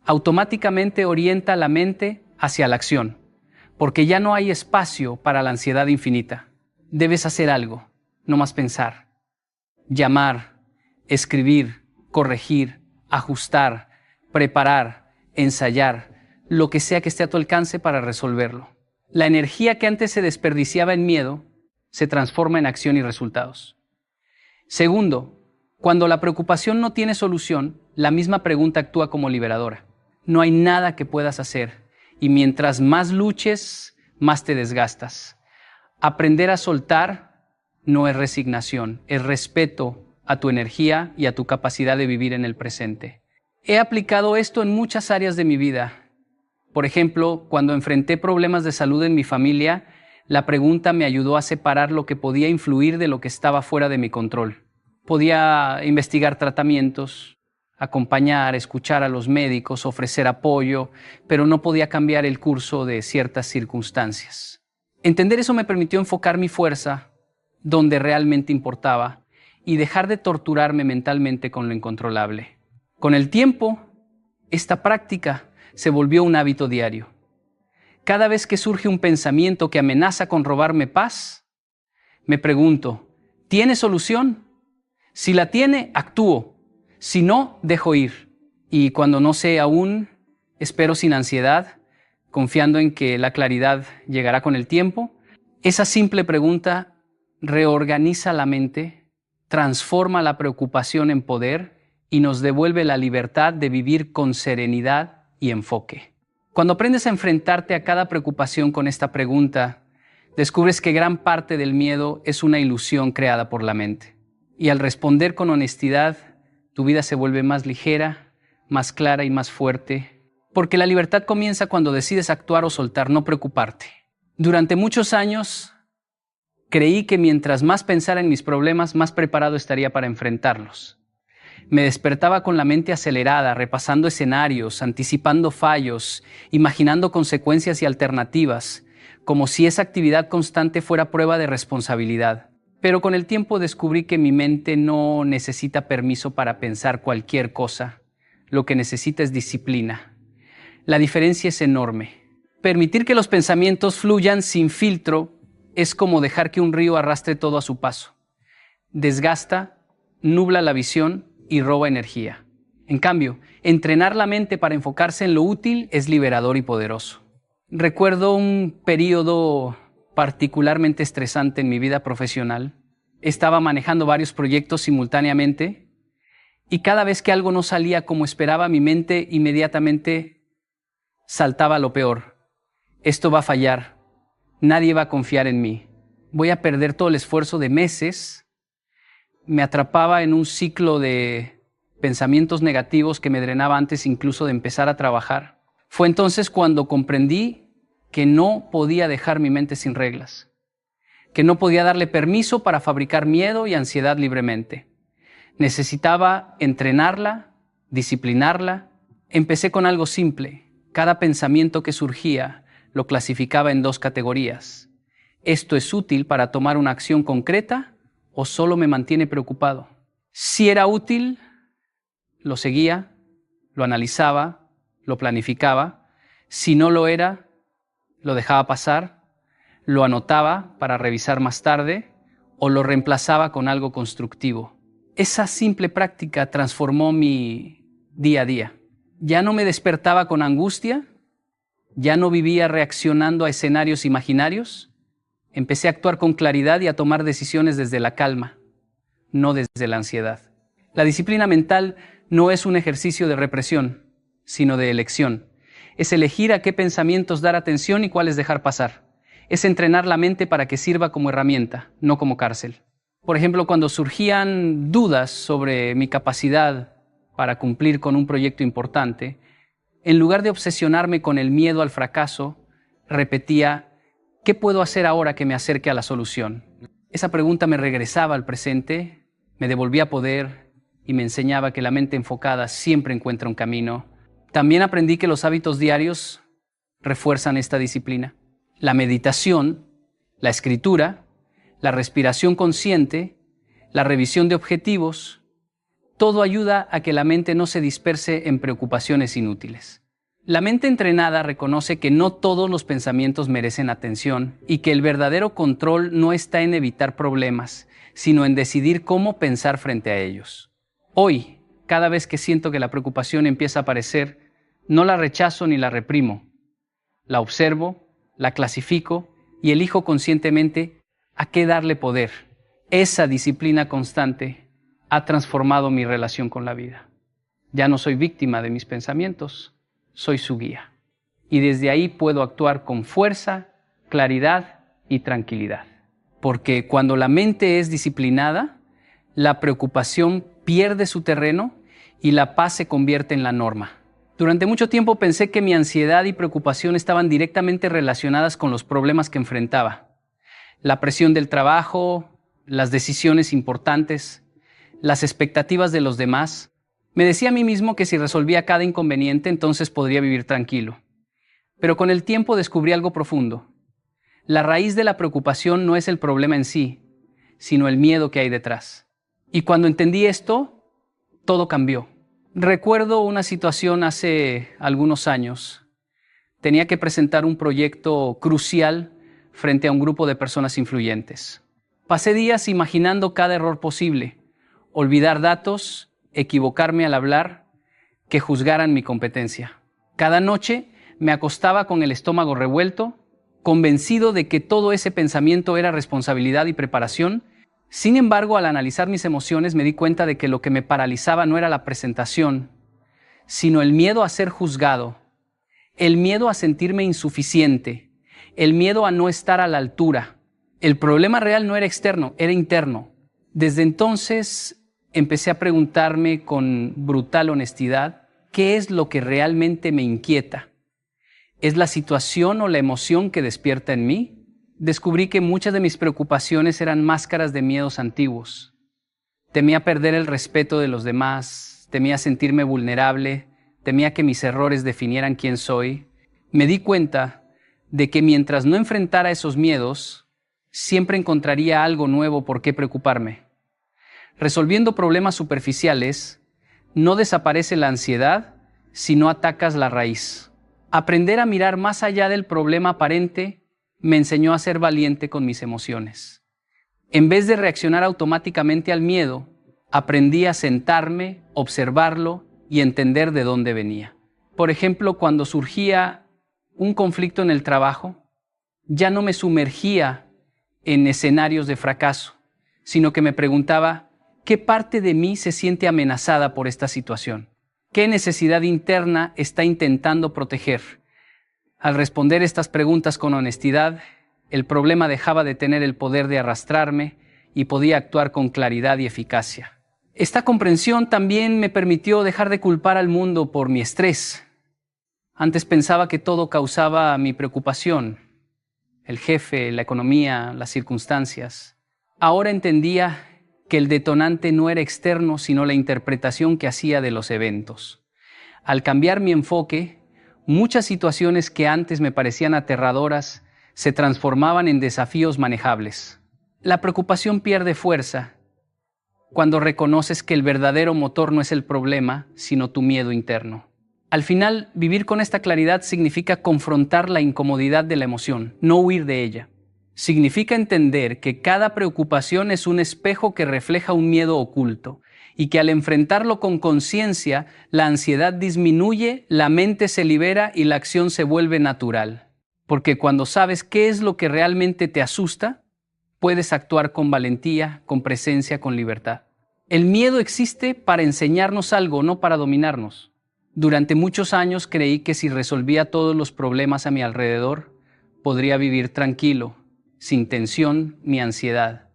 automáticamente orienta la mente hacia la acción, porque ya no hay espacio para la ansiedad infinita. Debes hacer algo, no más pensar. Llamar, escribir, corregir, ajustar, preparar, ensayar, lo que sea que esté a tu alcance para resolverlo. La energía que antes se desperdiciaba en miedo se transforma en acción y resultados. Segundo, cuando la preocupación no tiene solución, la misma pregunta actúa como liberadora. No hay nada que puedas hacer y mientras más luches, más te desgastas. Aprender a soltar no es resignación, es respeto a tu energía y a tu capacidad de vivir en el presente. He aplicado esto en muchas áreas de mi vida. Por ejemplo, cuando enfrenté problemas de salud en mi familia, la pregunta me ayudó a separar lo que podía influir de lo que estaba fuera de mi control. Podía investigar tratamientos, acompañar, escuchar a los médicos, ofrecer apoyo, pero no podía cambiar el curso de ciertas circunstancias. Entender eso me permitió enfocar mi fuerza donde realmente importaba y dejar de torturarme mentalmente con lo incontrolable. Con el tiempo, esta práctica se volvió un hábito diario. Cada vez que surge un pensamiento que amenaza con robarme paz, me pregunto, ¿tiene solución? Si la tiene, actúo. Si no, dejo ir. Y cuando no sé aún, espero sin ansiedad, confiando en que la claridad llegará con el tiempo. Esa simple pregunta reorganiza la mente, transforma la preocupación en poder y nos devuelve la libertad de vivir con serenidad y enfoque. Cuando aprendes a enfrentarte a cada preocupación con esta pregunta, descubres que gran parte del miedo es una ilusión creada por la mente. Y al responder con honestidad, tu vida se vuelve más ligera, más clara y más fuerte, porque la libertad comienza cuando decides actuar o soltar, no preocuparte. Durante muchos años, creí que mientras más pensara en mis problemas, más preparado estaría para enfrentarlos. Me despertaba con la mente acelerada, repasando escenarios, anticipando fallos, imaginando consecuencias y alternativas, como si esa actividad constante fuera prueba de responsabilidad. Pero con el tiempo descubrí que mi mente no necesita permiso para pensar cualquier cosa. Lo que necesita es disciplina. La diferencia es enorme. Permitir que los pensamientos fluyan sin filtro es como dejar que un río arrastre todo a su paso. Desgasta, nubla la visión y roba energía. En cambio, entrenar la mente para enfocarse en lo útil es liberador y poderoso. Recuerdo un periodo particularmente estresante en mi vida profesional. Estaba manejando varios proyectos simultáneamente y cada vez que algo no salía como esperaba, mi mente inmediatamente saltaba a lo peor. Esto va a fallar. Nadie va a confiar en mí. Voy a perder todo el esfuerzo de meses. Me atrapaba en un ciclo de pensamientos negativos que me drenaba antes incluso de empezar a trabajar. Fue entonces cuando comprendí que no podía dejar mi mente sin reglas, que no podía darle permiso para fabricar miedo y ansiedad libremente. Necesitaba entrenarla, disciplinarla. Empecé con algo simple. Cada pensamiento que surgía lo clasificaba en 2 categorías. ¿Esto es útil para tomar una acción concreta o solo me mantiene preocupado? Si era útil, lo seguía, lo analizaba, lo planificaba. Si no lo era, lo dejaba pasar, lo anotaba para revisar más tarde o lo reemplazaba con algo constructivo. Esa simple práctica transformó mi día a día. Ya no me despertaba con angustia, ya no vivía reaccionando a escenarios imaginarios. Empecé a actuar con claridad y a tomar decisiones desde la calma, no desde la ansiedad. La disciplina mental no es un ejercicio de represión, sino de elección. Es elegir a qué pensamientos dar atención y cuáles dejar pasar. Es entrenar la mente para que sirva como herramienta, no como cárcel. Por ejemplo, cuando surgían dudas sobre mi capacidad para cumplir con un proyecto importante, en lugar de obsesionarme con el miedo al fracaso, repetía: ¿qué puedo hacer ahora que me acerque a la solución? Esa pregunta me regresaba al presente, me devolvía poder y me enseñaba que la mente enfocada siempre encuentra un camino. También aprendí que los hábitos diarios refuerzan esta disciplina. La meditación, la escritura, la respiración consciente, la revisión de objetivos, todo ayuda a que la mente no se disperse en preocupaciones inútiles. La mente entrenada reconoce que no todos los pensamientos merecen atención y que el verdadero control no está en evitar problemas, sino en decidir cómo pensar frente a ellos. Hoy, cada vez que siento que la preocupación empieza a aparecer, no la rechazo ni la reprimo. La observo, la clasifico y elijo conscientemente a qué darle poder. Esa disciplina constante ha transformado mi relación con la vida. Ya no soy víctima de mis pensamientos, soy su guía. Y desde ahí puedo actuar con fuerza, claridad y tranquilidad. Porque cuando la mente es disciplinada, la preocupación pierde su terreno y la paz se convierte en la norma. Durante mucho tiempo pensé que mi ansiedad y preocupación estaban directamente relacionadas con los problemas que enfrentaba. La presión del trabajo, las decisiones importantes, las expectativas de los demás. Me decía a mí mismo que si resolvía cada inconveniente, entonces podría vivir tranquilo. Pero con el tiempo descubrí algo profundo. La raíz de la preocupación no es el problema en sí, sino el miedo que hay detrás. Y cuando entendí esto, todo cambió. Recuerdo una situación hace algunos años. Tenía que presentar un proyecto crucial frente a un grupo de personas influyentes. Pasé días imaginando cada error posible, olvidar datos, equivocarme al hablar, que juzgaran mi competencia. Cada noche me acostaba con el estómago revuelto, convencido de que todo ese pensamiento era responsabilidad y preparación. Sin embargo, al analizar mis emociones me di cuenta de que lo que me paralizaba no era la presentación, sino el miedo a ser juzgado, el miedo a sentirme insuficiente, el miedo a no estar a la altura. El problema real no era externo, era interno. Desde entonces empecé a preguntarme con brutal honestidad, ¿qué es lo que realmente me inquieta? ¿Es la situación o la emoción que despierta en mí? Descubrí que muchas de mis preocupaciones eran máscaras de miedos antiguos. Temía perder el respeto de los demás, temía sentirme vulnerable, temía que mis errores definieran quién soy. Me di cuenta de que mientras no enfrentara esos miedos, siempre encontraría algo nuevo por qué preocuparme. Resolviendo problemas superficiales, no desaparece la ansiedad si no atacas la raíz. Aprender a mirar más allá del problema aparente me enseñó a ser valiente con mis emociones. En vez de reaccionar automáticamente al miedo, aprendí a sentarme, observarlo y entender de dónde venía. Por ejemplo, cuando surgía un conflicto en el trabajo, ya no me sumergía en escenarios de fracaso, sino que me preguntaba, ¿qué parte de mí se siente amenazada por esta situación? ¿Qué necesidad interna está intentando proteger? Al responder estas preguntas con honestidad, el problema dejaba de tener el poder de arrastrarme y podía actuar con claridad y eficacia. Esta comprensión también me permitió dejar de culpar al mundo por mi estrés. Antes pensaba que todo causaba mi preocupación, el jefe, la economía, las circunstancias. Ahora entendía que el detonante no era externo, sino la interpretación que hacía de los eventos. Al cambiar mi enfoque, muchas situaciones que antes me parecían aterradoras se transformaban en desafíos manejables. La preocupación pierde fuerza cuando reconoces que el verdadero motor no es el problema, sino tu miedo interno. Al final, vivir con esta claridad significa confrontar la incomodidad de la emoción, no huir de ella. Significa entender que cada preocupación es un espejo que refleja un miedo oculto y que al enfrentarlo con conciencia, la ansiedad disminuye, la mente se libera y la acción se vuelve natural. Porque cuando sabes qué es lo que realmente te asusta, puedes actuar con valentía, con presencia, con libertad. El miedo existe para enseñarnos algo, no para dominarnos. Durante muchos años creí que si resolvía todos los problemas a mi alrededor, podría vivir tranquilo, sin tensión ni ansiedad.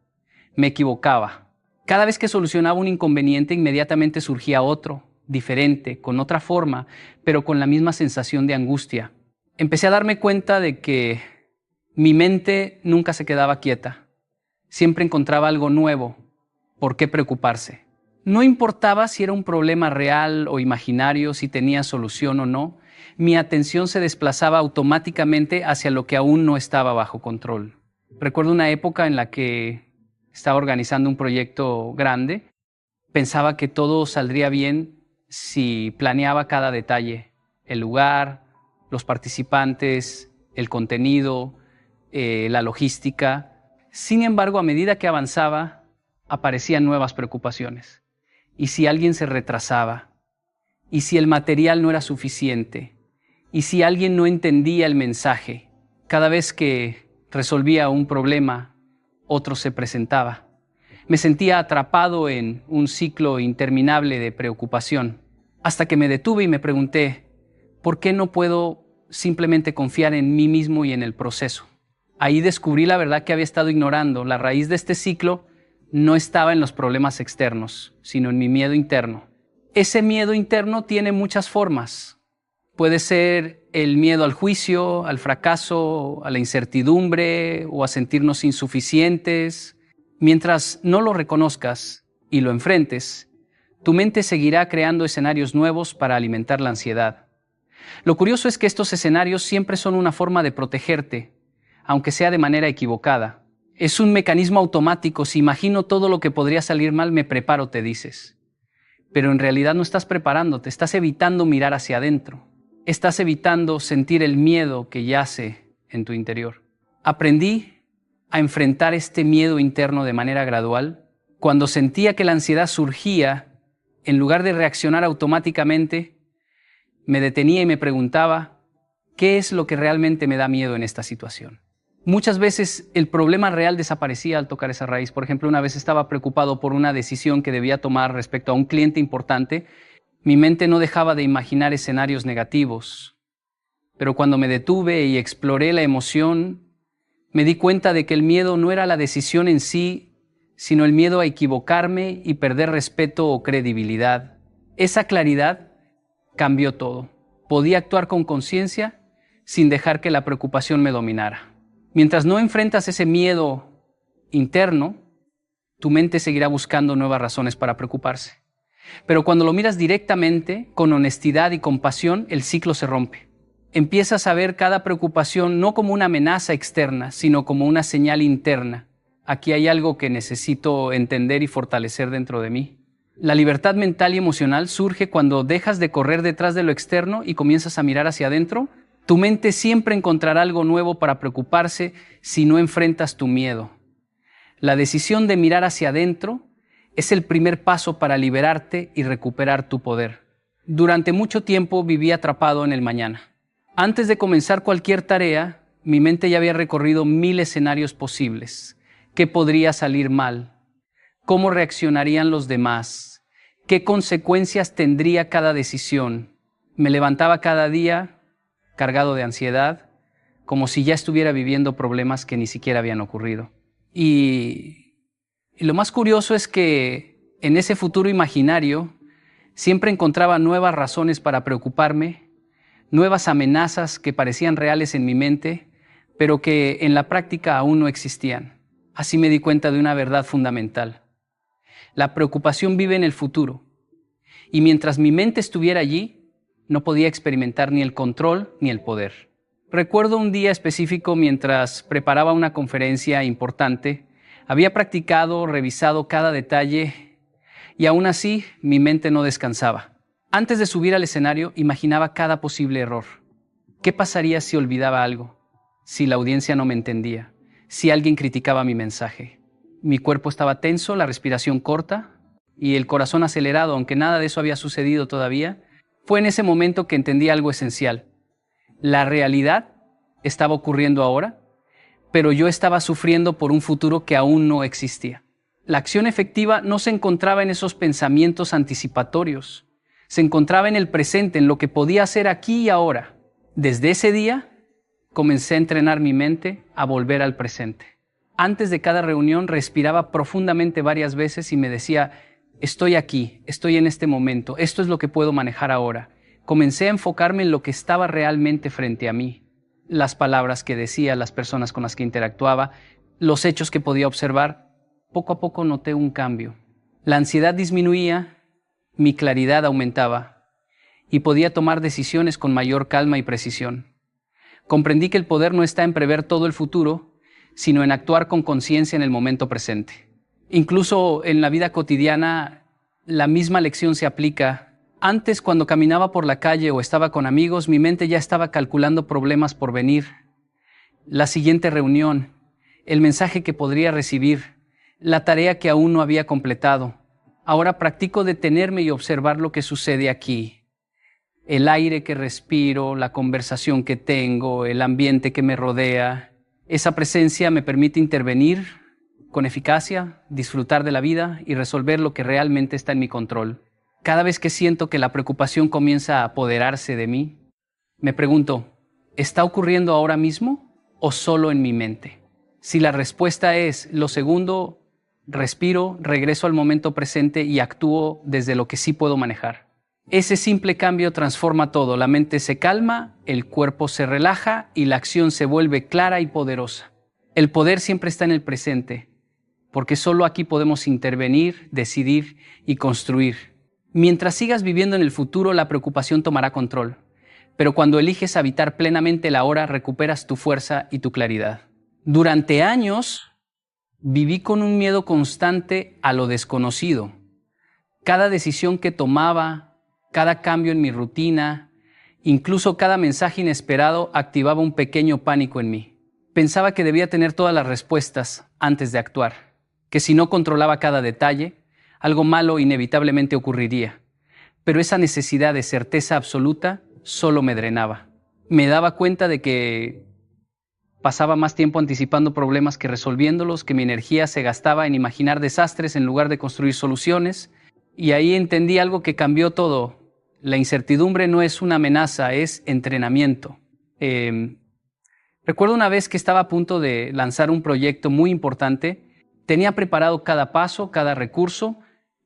Me equivocaba. Cada vez que solucionaba un inconveniente, inmediatamente surgía otro, diferente, con otra forma, pero con la misma sensación de angustia. Empecé a darme cuenta de que mi mente nunca se quedaba quieta. Siempre encontraba algo nuevo. ¿Por qué preocuparse? No importaba si era un problema real o imaginario, si tenía solución o no, mi atención se desplazaba automáticamente hacia lo que aún no estaba bajo control. Recuerdo una época en la que estaba organizando un proyecto grande. Pensaba que todo saldría bien si planeaba cada detalle, el lugar, los participantes, el contenido, la logística. Sin embargo, a medida que avanzaba, aparecían nuevas preocupaciones. ¿Y si alguien se retrasaba? ¿Y si el material no era suficiente? ¿Y si alguien no entendía el mensaje? Cada vez que resolvía un problema, otro se presentaba. Me sentía atrapado en un ciclo interminable de preocupación, hasta que me detuve y me pregunté, ¿por qué no puedo simplemente confiar en mí mismo y en el proceso? Ahí descubrí la verdad que había estado ignorando. La raíz de este ciclo no estaba en los problemas externos, sino en mi miedo interno. Ese miedo interno tiene muchas formas. Puede ser el miedo al juicio, al fracaso, a la incertidumbre o a sentirnos insuficientes. Mientras no lo reconozcas y lo enfrentes, tu mente seguirá creando escenarios nuevos para alimentar la ansiedad. Lo curioso es que estos escenarios siempre son una forma de protegerte, aunque sea de manera equivocada. Es un mecanismo automático. Si imagino todo lo que podría salir mal, me preparo, te dices. Pero en realidad no estás preparándote, estás evitando mirar hacia adentro. Estás evitando sentir el miedo que yace en tu interior. Aprendí a enfrentar este miedo interno de manera gradual. Cuando sentía que la ansiedad surgía, en lugar de reaccionar automáticamente, me detenía y me preguntaba, ¿Qué es lo que realmente me da miedo en esta situación? Muchas veces el problema real desaparecía al tocar esa raíz. Por ejemplo, una vez estaba preocupado por una decisión que debía tomar respecto a un cliente importante. Mi mente no dejaba de imaginar escenarios negativos. Pero cuando me detuve y exploré la emoción, me di cuenta de que el miedo no era la decisión en sí, sino el miedo a equivocarme y perder respeto o credibilidad. Esa claridad cambió todo. Podía actuar con conciencia sin dejar que la preocupación me dominara. Mientras no enfrentas ese miedo interno, tu mente seguirá buscando nuevas razones para preocuparse. Pero cuando lo miras directamente, con honestidad y compasión, el ciclo se rompe. Empiezas a ver cada preocupación no como una amenaza externa, sino como una señal interna. Aquí hay algo que necesito entender y fortalecer dentro de mí. La libertad mental y emocional surge cuando dejas de correr detrás de lo externo y comienzas a mirar hacia adentro. Tu mente siempre encontrará algo nuevo para preocuparse si no enfrentas tu miedo. La decisión de mirar hacia adentro es el primer paso para liberarte y recuperar tu poder. Durante mucho tiempo viví atrapado en el mañana. Antes de comenzar cualquier tarea, mi mente ya había recorrido 1000 escenarios posibles. ¿Qué podría salir mal? ¿Cómo reaccionarían los demás? ¿Qué consecuencias tendría cada decisión? Me levantaba cada día cargado de ansiedad, como si ya estuviera viviendo problemas que ni siquiera habían ocurrido. Y lo más curioso es que en ese futuro imaginario siempre encontraba nuevas razones para preocuparme, nuevas amenazas que parecían reales en mi mente, pero que en la práctica aún no existían. Así me di cuenta de una verdad fundamental. La preocupación vive en el futuro, y mientras mi mente estuviera allí, no podía experimentar ni el control ni el poder. Recuerdo un día específico mientras preparaba una conferencia importante. Había practicado, revisado cada detalle y aún así mi mente no descansaba. Antes de subir al escenario imaginaba cada posible error. ¿Qué pasaría si olvidaba algo? Si la audiencia no me entendía? Si alguien criticaba mi mensaje? Mi cuerpo estaba tenso, la respiración corta y el corazón acelerado, aunque nada de eso había sucedido todavía. Fue en ese momento que entendí algo esencial. La realidad estaba ocurriendo ahora, pero yo estaba sufriendo por un futuro que aún no existía. La acción efectiva no se encontraba en esos pensamientos anticipatorios. Se encontraba en el presente, en lo que podía hacer aquí y ahora. Desde ese día, comencé a entrenar mi mente a volver al presente. Antes de cada reunión, respiraba profundamente varias veces y me decía: estoy aquí, estoy en este momento, esto es lo que puedo manejar ahora. Comencé a enfocarme en lo que estaba realmente frente a mí. Las palabras que decía, las personas con las que interactuaba, los hechos que podía observar. Poco a poco noté un cambio. La ansiedad disminuía, mi claridad aumentaba y podía tomar decisiones con mayor calma y precisión. Comprendí que el poder no está en prever todo el futuro, sino en actuar con conciencia en el momento presente. Incluso en la vida cotidiana, la misma lección se aplica. Antes, cuando caminaba por la calle o estaba con amigos, mi mente ya estaba calculando problemas por venir, la siguiente reunión, el mensaje que podría recibir, la tarea que aún no había completado. Ahora practico detenerme y observar lo que sucede aquí. El aire que respiro, la conversación que tengo, el ambiente que me rodea. Esa presencia me permite intervenir con eficacia, disfrutar de la vida y resolver lo que realmente está en mi control. Cada vez que siento que la preocupación comienza a apoderarse de mí, me pregunto, ¿está ocurriendo ahora mismo o solo en mi mente? Si la respuesta es lo segundo, respiro, regreso al momento presente y actúo desde lo que sí puedo manejar. Ese simple cambio transforma todo. La mente se calma, el cuerpo se relaja y la acción se vuelve clara y poderosa. El poder siempre está en el presente, porque solo aquí podemos intervenir, decidir y construir. Mientras sigas viviendo en el futuro, la preocupación tomará control. Pero cuando eliges habitar plenamente el ahora, recuperas tu fuerza y tu claridad. Durante años, viví con un miedo constante a lo desconocido. Cada decisión que tomaba, cada cambio en mi rutina, incluso cada mensaje inesperado activaba un pequeño pánico en mí. Pensaba que debía tener todas las respuestas antes de actuar, que si no controlaba cada detalle, algo malo inevitablemente ocurriría. Pero esa necesidad de certeza absoluta solo me drenaba. Me daba cuenta de que pasaba más tiempo anticipando problemas que resolviéndolos, que mi energía se gastaba en imaginar desastres en lugar de construir soluciones. Y ahí entendí algo que cambió todo. La incertidumbre no es una amenaza, es entrenamiento. Recuerdo una vez que estaba a punto de lanzar un proyecto muy importante. Tenía preparado cada paso, cada recurso,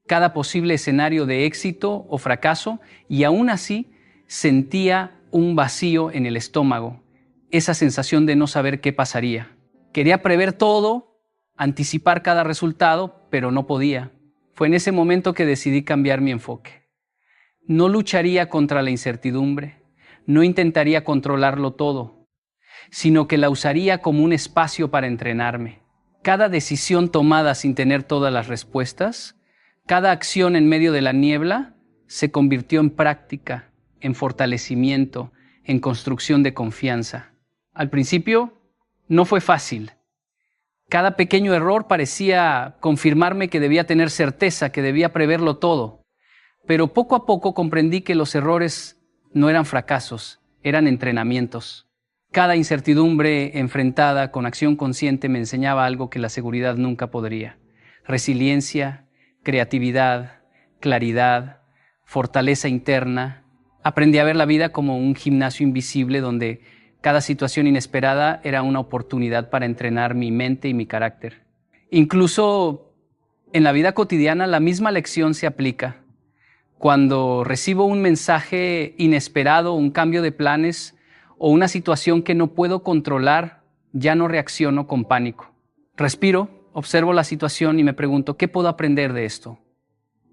cada posible escenario de éxito o fracaso, y aún así sentía un vacío en el estómago, esa sensación de no saber qué pasaría. Quería prever todo, anticipar cada resultado, pero no podía. Fue en ese momento que decidí cambiar mi enfoque. No lucharía contra la incertidumbre, no intentaría controlarlo todo, sino que la usaría como un espacio para entrenarme. Cada decisión tomada sin tener todas las respuestas, cada acción en medio de la niebla, se convirtió en práctica, en fortalecimiento, en construcción de confianza. Al principio no fue fácil. Cada pequeño error parecía confirmarme que debía tener certeza, que debía preverlo todo. Pero poco a poco comprendí que los errores no eran fracasos, eran entrenamientos. Cada incertidumbre enfrentada con acción consciente me enseñaba algo que la seguridad nunca podría. Resiliencia, creatividad, claridad, fortaleza interna. Aprendí a ver la vida como un gimnasio invisible donde cada situación inesperada era una oportunidad para entrenar mi mente y mi carácter. Incluso en la vida cotidiana la misma lección se aplica. Cuando recibo un mensaje inesperado, un cambio de planes o una situación que no puedo controlar, ya no reacciono con pánico. Respiro, observo la situación y me pregunto, ¿qué puedo aprender de esto?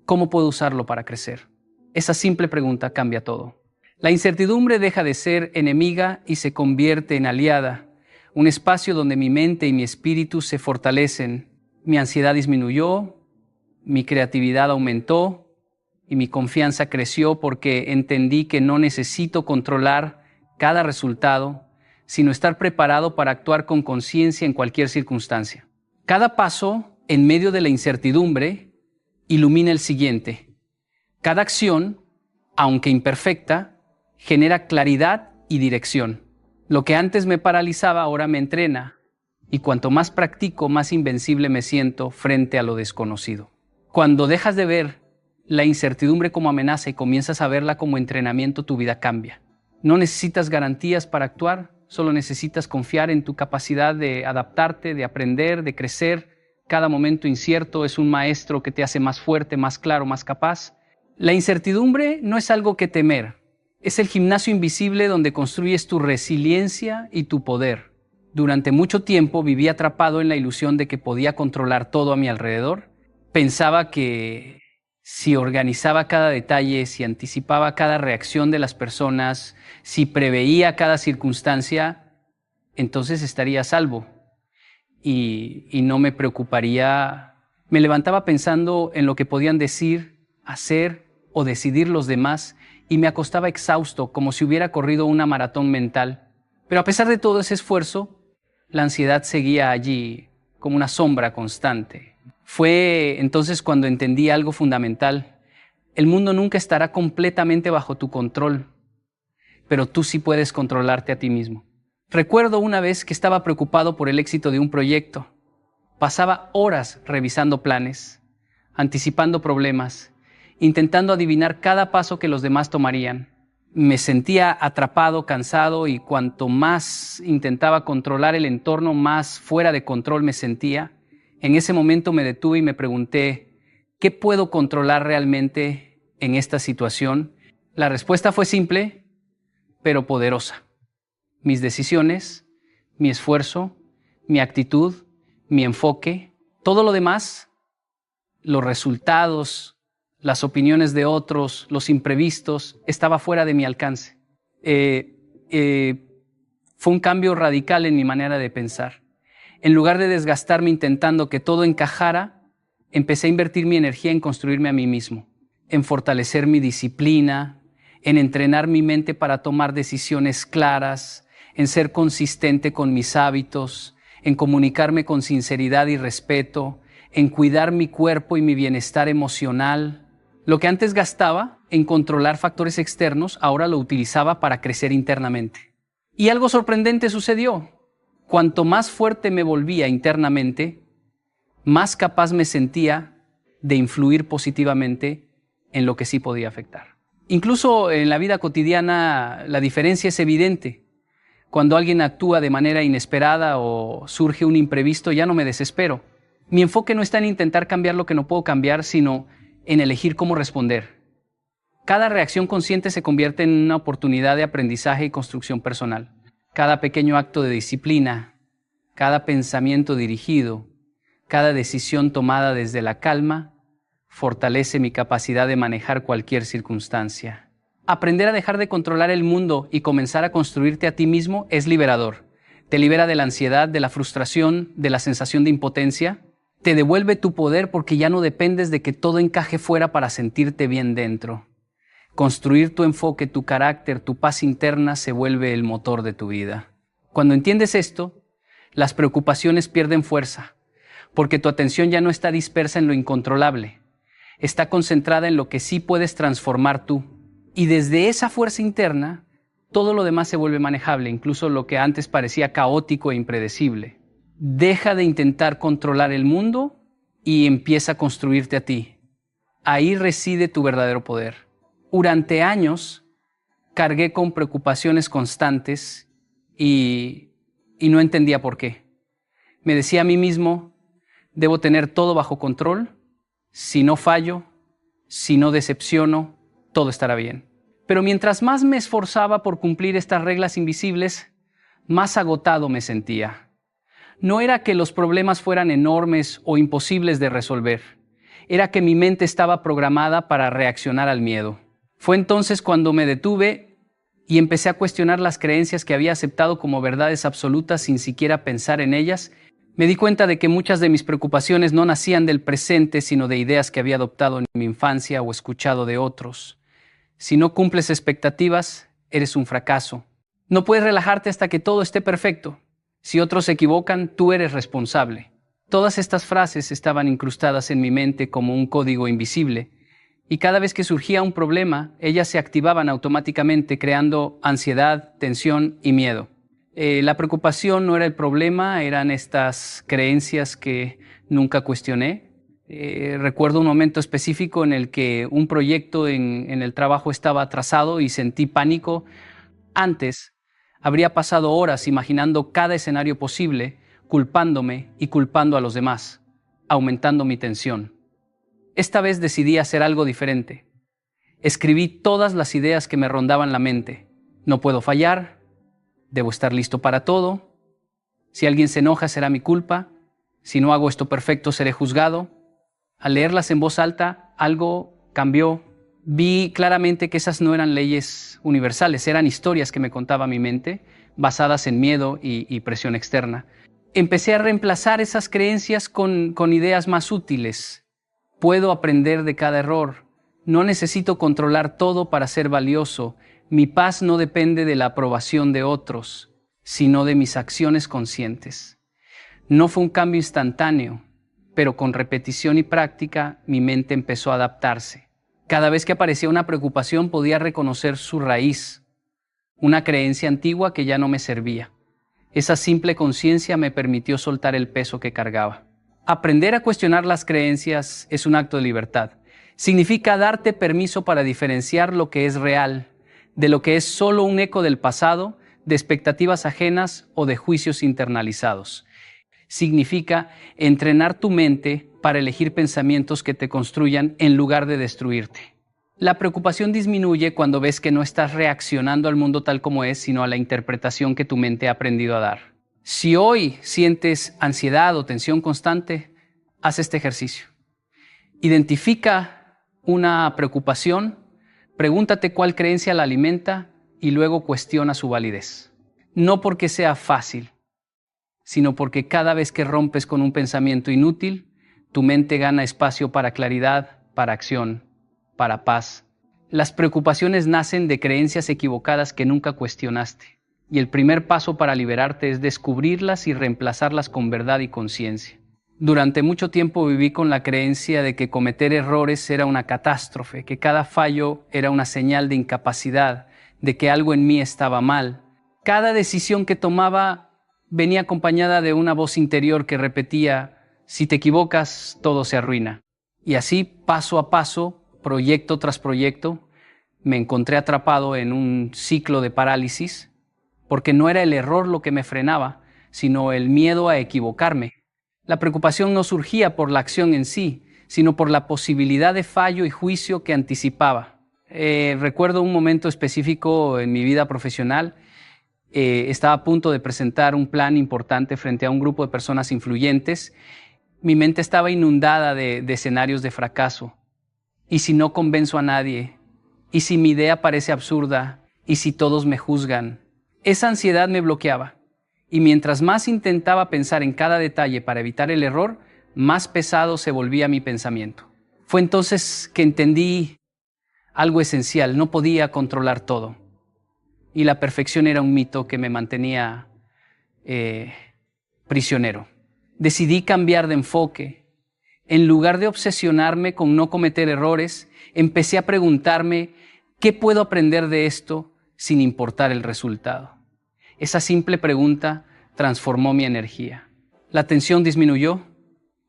¿Cómo puedo usarlo para crecer? Esa simple pregunta cambia todo. La incertidumbre deja de ser enemiga y se convierte en aliada, un espacio donde mi mente y mi espíritu se fortalecen. Mi ansiedad disminuyó, mi creatividad aumentó y mi confianza creció porque entendí que no necesito controlar cada resultado, sino estar preparado para actuar con conciencia en cualquier circunstancia. Cada paso en medio de la incertidumbre ilumina el siguiente. Cada acción, aunque imperfecta, genera claridad y dirección. Lo que antes me paralizaba ahora me entrena, y cuanto más practico, más invencible me siento frente a lo desconocido. Cuando dejas de ver la incertidumbre como amenaza y comienzas a verla como entrenamiento, tu vida cambia. No necesitas garantías para actuar, solo necesitas confiar en tu capacidad de adaptarte, de aprender, de crecer. Cada momento incierto es un maestro que te hace más fuerte, más claro, más capaz. La incertidumbre no es algo que temer. Es el gimnasio invisible donde construyes tu resiliencia y tu poder. Durante mucho tiempo viví atrapado en la ilusión de que podía controlar todo a mi alrededor. Pensaba que si organizaba cada detalle, si anticipaba cada reacción de las personas, si preveía cada circunstancia, entonces estaría a salvo y no me preocuparía. Me levantaba pensando en lo que podían decir, hacer o decidir los demás y me acostaba exhausto, como si hubiera corrido una maratón mental. Pero a pesar de todo ese esfuerzo, la ansiedad seguía allí como una sombra constante. Fue entonces cuando entendí algo fundamental. El mundo nunca estará completamente bajo tu control, pero tú sí puedes controlarte a ti mismo. Recuerdo una vez que estaba preocupado por el éxito de un proyecto. Pasaba horas revisando planes, anticipando problemas, intentando adivinar cada paso que los demás tomarían. Me sentía atrapado, cansado y cuanto más intentaba controlar el entorno, más fuera de control me sentía. En ese momento me detuve y me pregunté, ¿qué puedo controlar realmente en esta situación? La respuesta fue simple, pero poderosa. Mis decisiones, mi esfuerzo, mi actitud, mi enfoque, todo lo demás, los resultados, las opiniones de otros, los imprevistos, estaba fuera de mi alcance. Fue un cambio radical en mi manera de pensar. En lugar de desgastarme intentando que todo encajara, empecé a invertir mi energía en construirme a mí mismo, en fortalecer mi disciplina, en entrenar mi mente para tomar decisiones claras, en ser consistente con mis hábitos, en comunicarme con sinceridad y respeto, en cuidar mi cuerpo y mi bienestar emocional. Lo que antes gastaba en controlar factores externos, ahora lo utilizaba para crecer internamente. Y algo sorprendente sucedió. Cuanto más fuerte me volvía internamente, más capaz me sentía de influir positivamente en lo que sí podía afectar. Incluso en la vida cotidiana la diferencia es evidente. Cuando alguien actúa de manera inesperada o surge un imprevisto, ya no me desespero. Mi enfoque no está en intentar cambiar lo que no puedo cambiar, sino en elegir cómo responder. Cada reacción consciente se convierte en una oportunidad de aprendizaje y construcción personal. Cada pequeño acto de disciplina, cada pensamiento dirigido, cada decisión tomada desde la calma, fortalece mi capacidad de manejar cualquier circunstancia. Aprender a dejar de controlar el mundo y comenzar a construirte a ti mismo es liberador. Te libera de la ansiedad, de la frustración, de la sensación de impotencia. Te devuelve tu poder porque ya no dependes de que todo encaje fuera para sentirte bien dentro. Construir tu enfoque, tu carácter, tu paz interna se vuelve el motor de tu vida. Cuando entiendes esto, las preocupaciones pierden fuerza, porque tu atención ya no está dispersa en lo incontrolable. Está concentrada en lo que sí puedes transformar tú. Y desde esa fuerza interna, todo lo demás se vuelve manejable, incluso lo que antes parecía caótico e impredecible. Deja de intentar controlar el mundo y empieza a construirte a ti. Ahí reside tu verdadero poder. Durante años, cargué con preocupaciones constantes y no entendía por qué. Me decía a mí mismo, debo tener todo bajo control. Si no fallo, si no decepciono, todo estará bien. Pero mientras más me esforzaba por cumplir estas reglas invisibles, más agotado me sentía. No era que los problemas fueran enormes o imposibles de resolver. Era que mi mente estaba programada para reaccionar al miedo. Fue entonces cuando me detuve y empecé a cuestionar las creencias que había aceptado como verdades absolutas sin siquiera pensar en ellas. Me di cuenta de que muchas de mis preocupaciones no nacían del presente, sino de ideas que había adoptado en mi infancia o escuchado de otros. Si no cumples expectativas, eres un fracaso. No puedes relajarte hasta que todo esté perfecto. Si otros se equivocan, tú eres responsable. Todas estas frases estaban incrustadas en mi mente como un código invisible, y cada vez que surgía un problema, ellas se activaban automáticamente, creando ansiedad, tensión y miedo. La preocupación no era el problema, eran estas creencias que nunca cuestioné. Recuerdo un momento específico en el que un proyecto en el trabajo estaba atrasado y sentí pánico. Antes, habría pasado horas imaginando cada escenario posible, culpándome y culpando a los demás, aumentando mi tensión. Esta vez decidí hacer algo diferente. Escribí todas las ideas que me rondaban la mente. No puedo fallar, debo estar listo para todo. Si alguien se enoja será mi culpa. Si no hago esto perfecto seré juzgado. Al leerlas en voz alta, algo cambió. Vi claramente que esas no eran leyes universales, eran historias que me contaba mi mente, basadas en miedo y presión externa. Empecé a reemplazar esas creencias con ideas más útiles. Puedo aprender de cada error. No necesito controlar todo para ser valioso. Mi paz no depende de la aprobación de otros, sino de mis acciones conscientes. No fue un cambio instantáneo, pero con repetición y práctica mi mente empezó a adaptarse. Cada vez que aparecía una preocupación podía reconocer su raíz, una creencia antigua que ya no me servía. Esa simple conciencia me permitió soltar el peso que cargaba. Aprender a cuestionar las creencias es un acto de libertad. Significa darte permiso para diferenciar lo que es real de lo que es solo un eco del pasado, de expectativas ajenas o de juicios internalizados. Significa entrenar tu mente para elegir pensamientos que te construyan en lugar de destruirte. La preocupación disminuye cuando ves que no estás reaccionando al mundo tal como es, sino a la interpretación que tu mente ha aprendido a dar. Si hoy sientes ansiedad o tensión constante, haz este ejercicio. Identifica una preocupación, pregúntate cuál creencia la alimenta y luego cuestiona su validez. No porque sea fácil, sino porque cada vez que rompes con un pensamiento inútil, tu mente gana espacio para claridad, para acción, para paz. Las preocupaciones nacen de creencias equivocadas que nunca cuestionaste. Y el primer paso para liberarte es descubrirlas y reemplazarlas con verdad y conciencia. Durante mucho tiempo viví con la creencia de que cometer errores era una catástrofe, que cada fallo era una señal de incapacidad, de que algo en mí estaba mal. Cada decisión que tomaba venía acompañada de una voz interior que repetía: si te equivocas, todo se arruina. Y así, paso a paso, proyecto tras proyecto, me encontré atrapado en un ciclo de parálisis, porque no era el error lo que me frenaba, sino el miedo a equivocarme. La preocupación no surgía por la acción en sí, sino por la posibilidad de fallo y juicio que anticipaba. Recuerdo un momento específico en mi vida profesional. Estaba a punto de presentar un plan importante frente a un grupo de personas influyentes. Mi mente estaba inundada de escenarios de fracaso. ¿Y si no convenzo a nadie? ¿Y si mi idea parece absurda? ¿Y si todos me juzgan? Esa ansiedad me bloqueaba. Y mientras más intentaba pensar en cada detalle para evitar el error, más pesado se volvía mi pensamiento. Fue entonces que entendí algo esencial: no podía controlar todo. Y la perfección era un mito que me mantenía prisionero. Decidí cambiar de enfoque. En lugar de obsesionarme con no cometer errores, empecé a preguntarme: ¿qué puedo aprender de esto sin importar el resultado? Esa simple pregunta transformó mi energía. La tensión disminuyó,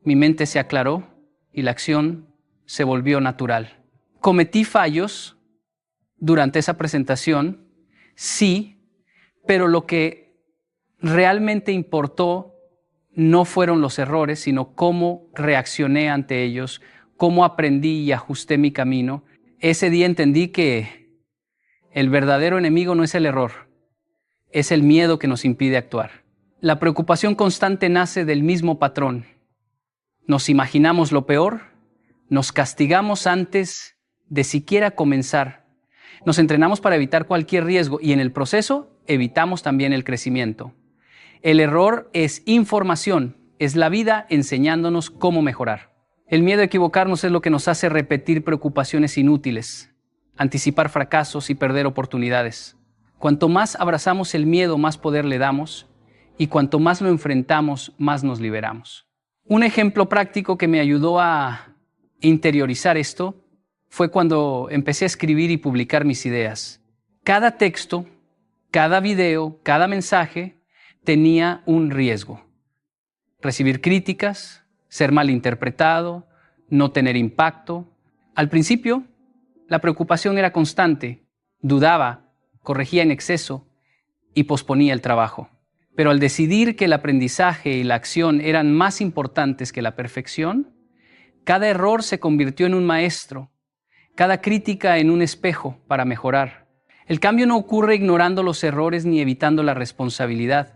mi mente se aclaró y la acción se volvió natural. Cometí fallos durante esa presentación, sí, pero lo que realmente importó no fueron los errores, sino cómo reaccioné ante ellos, cómo aprendí y ajusté mi camino. Ese día entendí que el verdadero enemigo no es el error, es el miedo que nos impide actuar. La preocupación constante nace del mismo patrón. Nos imaginamos lo peor, nos castigamos antes de siquiera comenzar, nos entrenamos para evitar cualquier riesgo y en el proceso evitamos también el crecimiento. El error es información, es la vida enseñándonos cómo mejorar. El miedo a equivocarnos es lo que nos hace repetir preocupaciones inútiles, anticipar fracasos y perder oportunidades. Cuanto más abrazamos el miedo, más poder le damos, y cuanto más lo enfrentamos, más nos liberamos. Un ejemplo práctico que me ayudó a interiorizar esto fue cuando empecé a escribir y publicar mis ideas. Cada texto, cada video, cada mensaje tenía un riesgo: recibir críticas, ser malinterpretado, no tener impacto. Al principio, la preocupación era constante, dudaba, corregía en exceso y posponía el trabajo. Pero al decidir que el aprendizaje y la acción eran más importantes que la perfección, cada error se convirtió en un maestro, cada crítica en un espejo para mejorar. El cambio no ocurre ignorando los errores ni evitando la responsabilidad.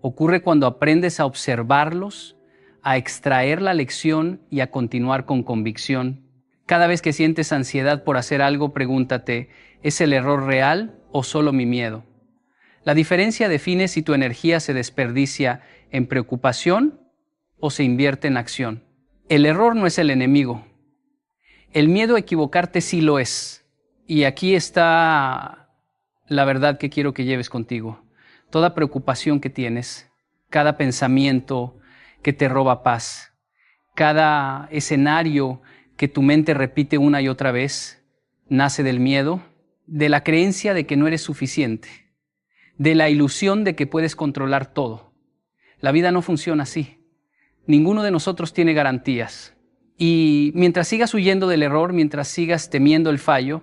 Ocurre cuando aprendes a observarlos, a extraer la lección y a continuar con convicción. Cada vez que sientes ansiedad por hacer algo, pregúntate: ¿es el error real o solo mi miedo? La diferencia define si tu energía se desperdicia en preocupación o se invierte en acción. El error no es el enemigo. El miedo a equivocarte sí lo es. Y aquí está la verdad que quiero que lleves contigo. Toda preocupación que tienes, cada pensamiento que te roba paz, cada escenario que tu mente repite una y otra vez, nace del miedo, de la creencia de que no eres suficiente, de la ilusión de que puedes controlar todo. La vida no funciona así. Ninguno de nosotros tiene garantías. Y mientras sigas huyendo del error, mientras sigas temiendo el fallo,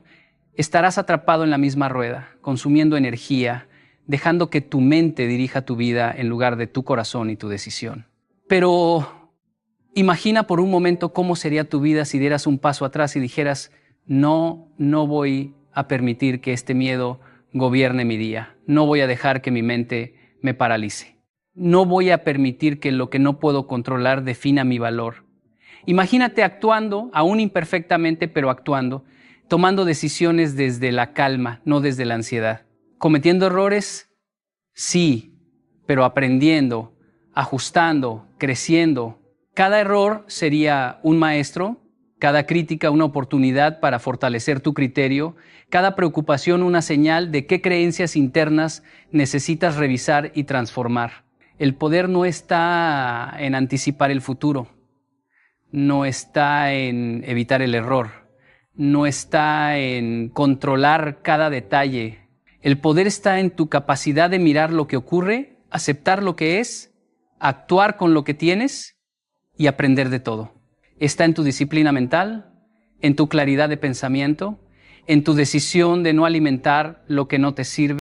estarás atrapado en la misma rueda, consumiendo energía, dejando que tu mente dirija tu vida en lugar de tu corazón y tu decisión. Pero imagina por un momento cómo sería tu vida si dieras un paso atrás y dijeras: no voy a permitir que este miedo gobierne mi día. No voy a dejar que mi mente me paralice. No voy a permitir que lo que no puedo controlar defina mi valor. Imagínate actuando, aún imperfectamente, pero actuando, tomando decisiones desde la calma, no desde la ansiedad. Cometiendo errores, sí, pero aprendiendo, ajustando, creciendo. Cada error sería un maestro, cada crítica una oportunidad para fortalecer tu criterio, cada preocupación una señal de qué creencias internas necesitas revisar y transformar. El poder no está en anticipar el futuro, no está en evitar el error, no está en controlar cada detalle. El poder está en tu capacidad de mirar lo que ocurre, aceptar lo que es, actuar con lo que tienes y aprender de todo. Está en tu disciplina mental, en tu claridad de pensamiento, en tu decisión de no alimentar lo que no te sirve.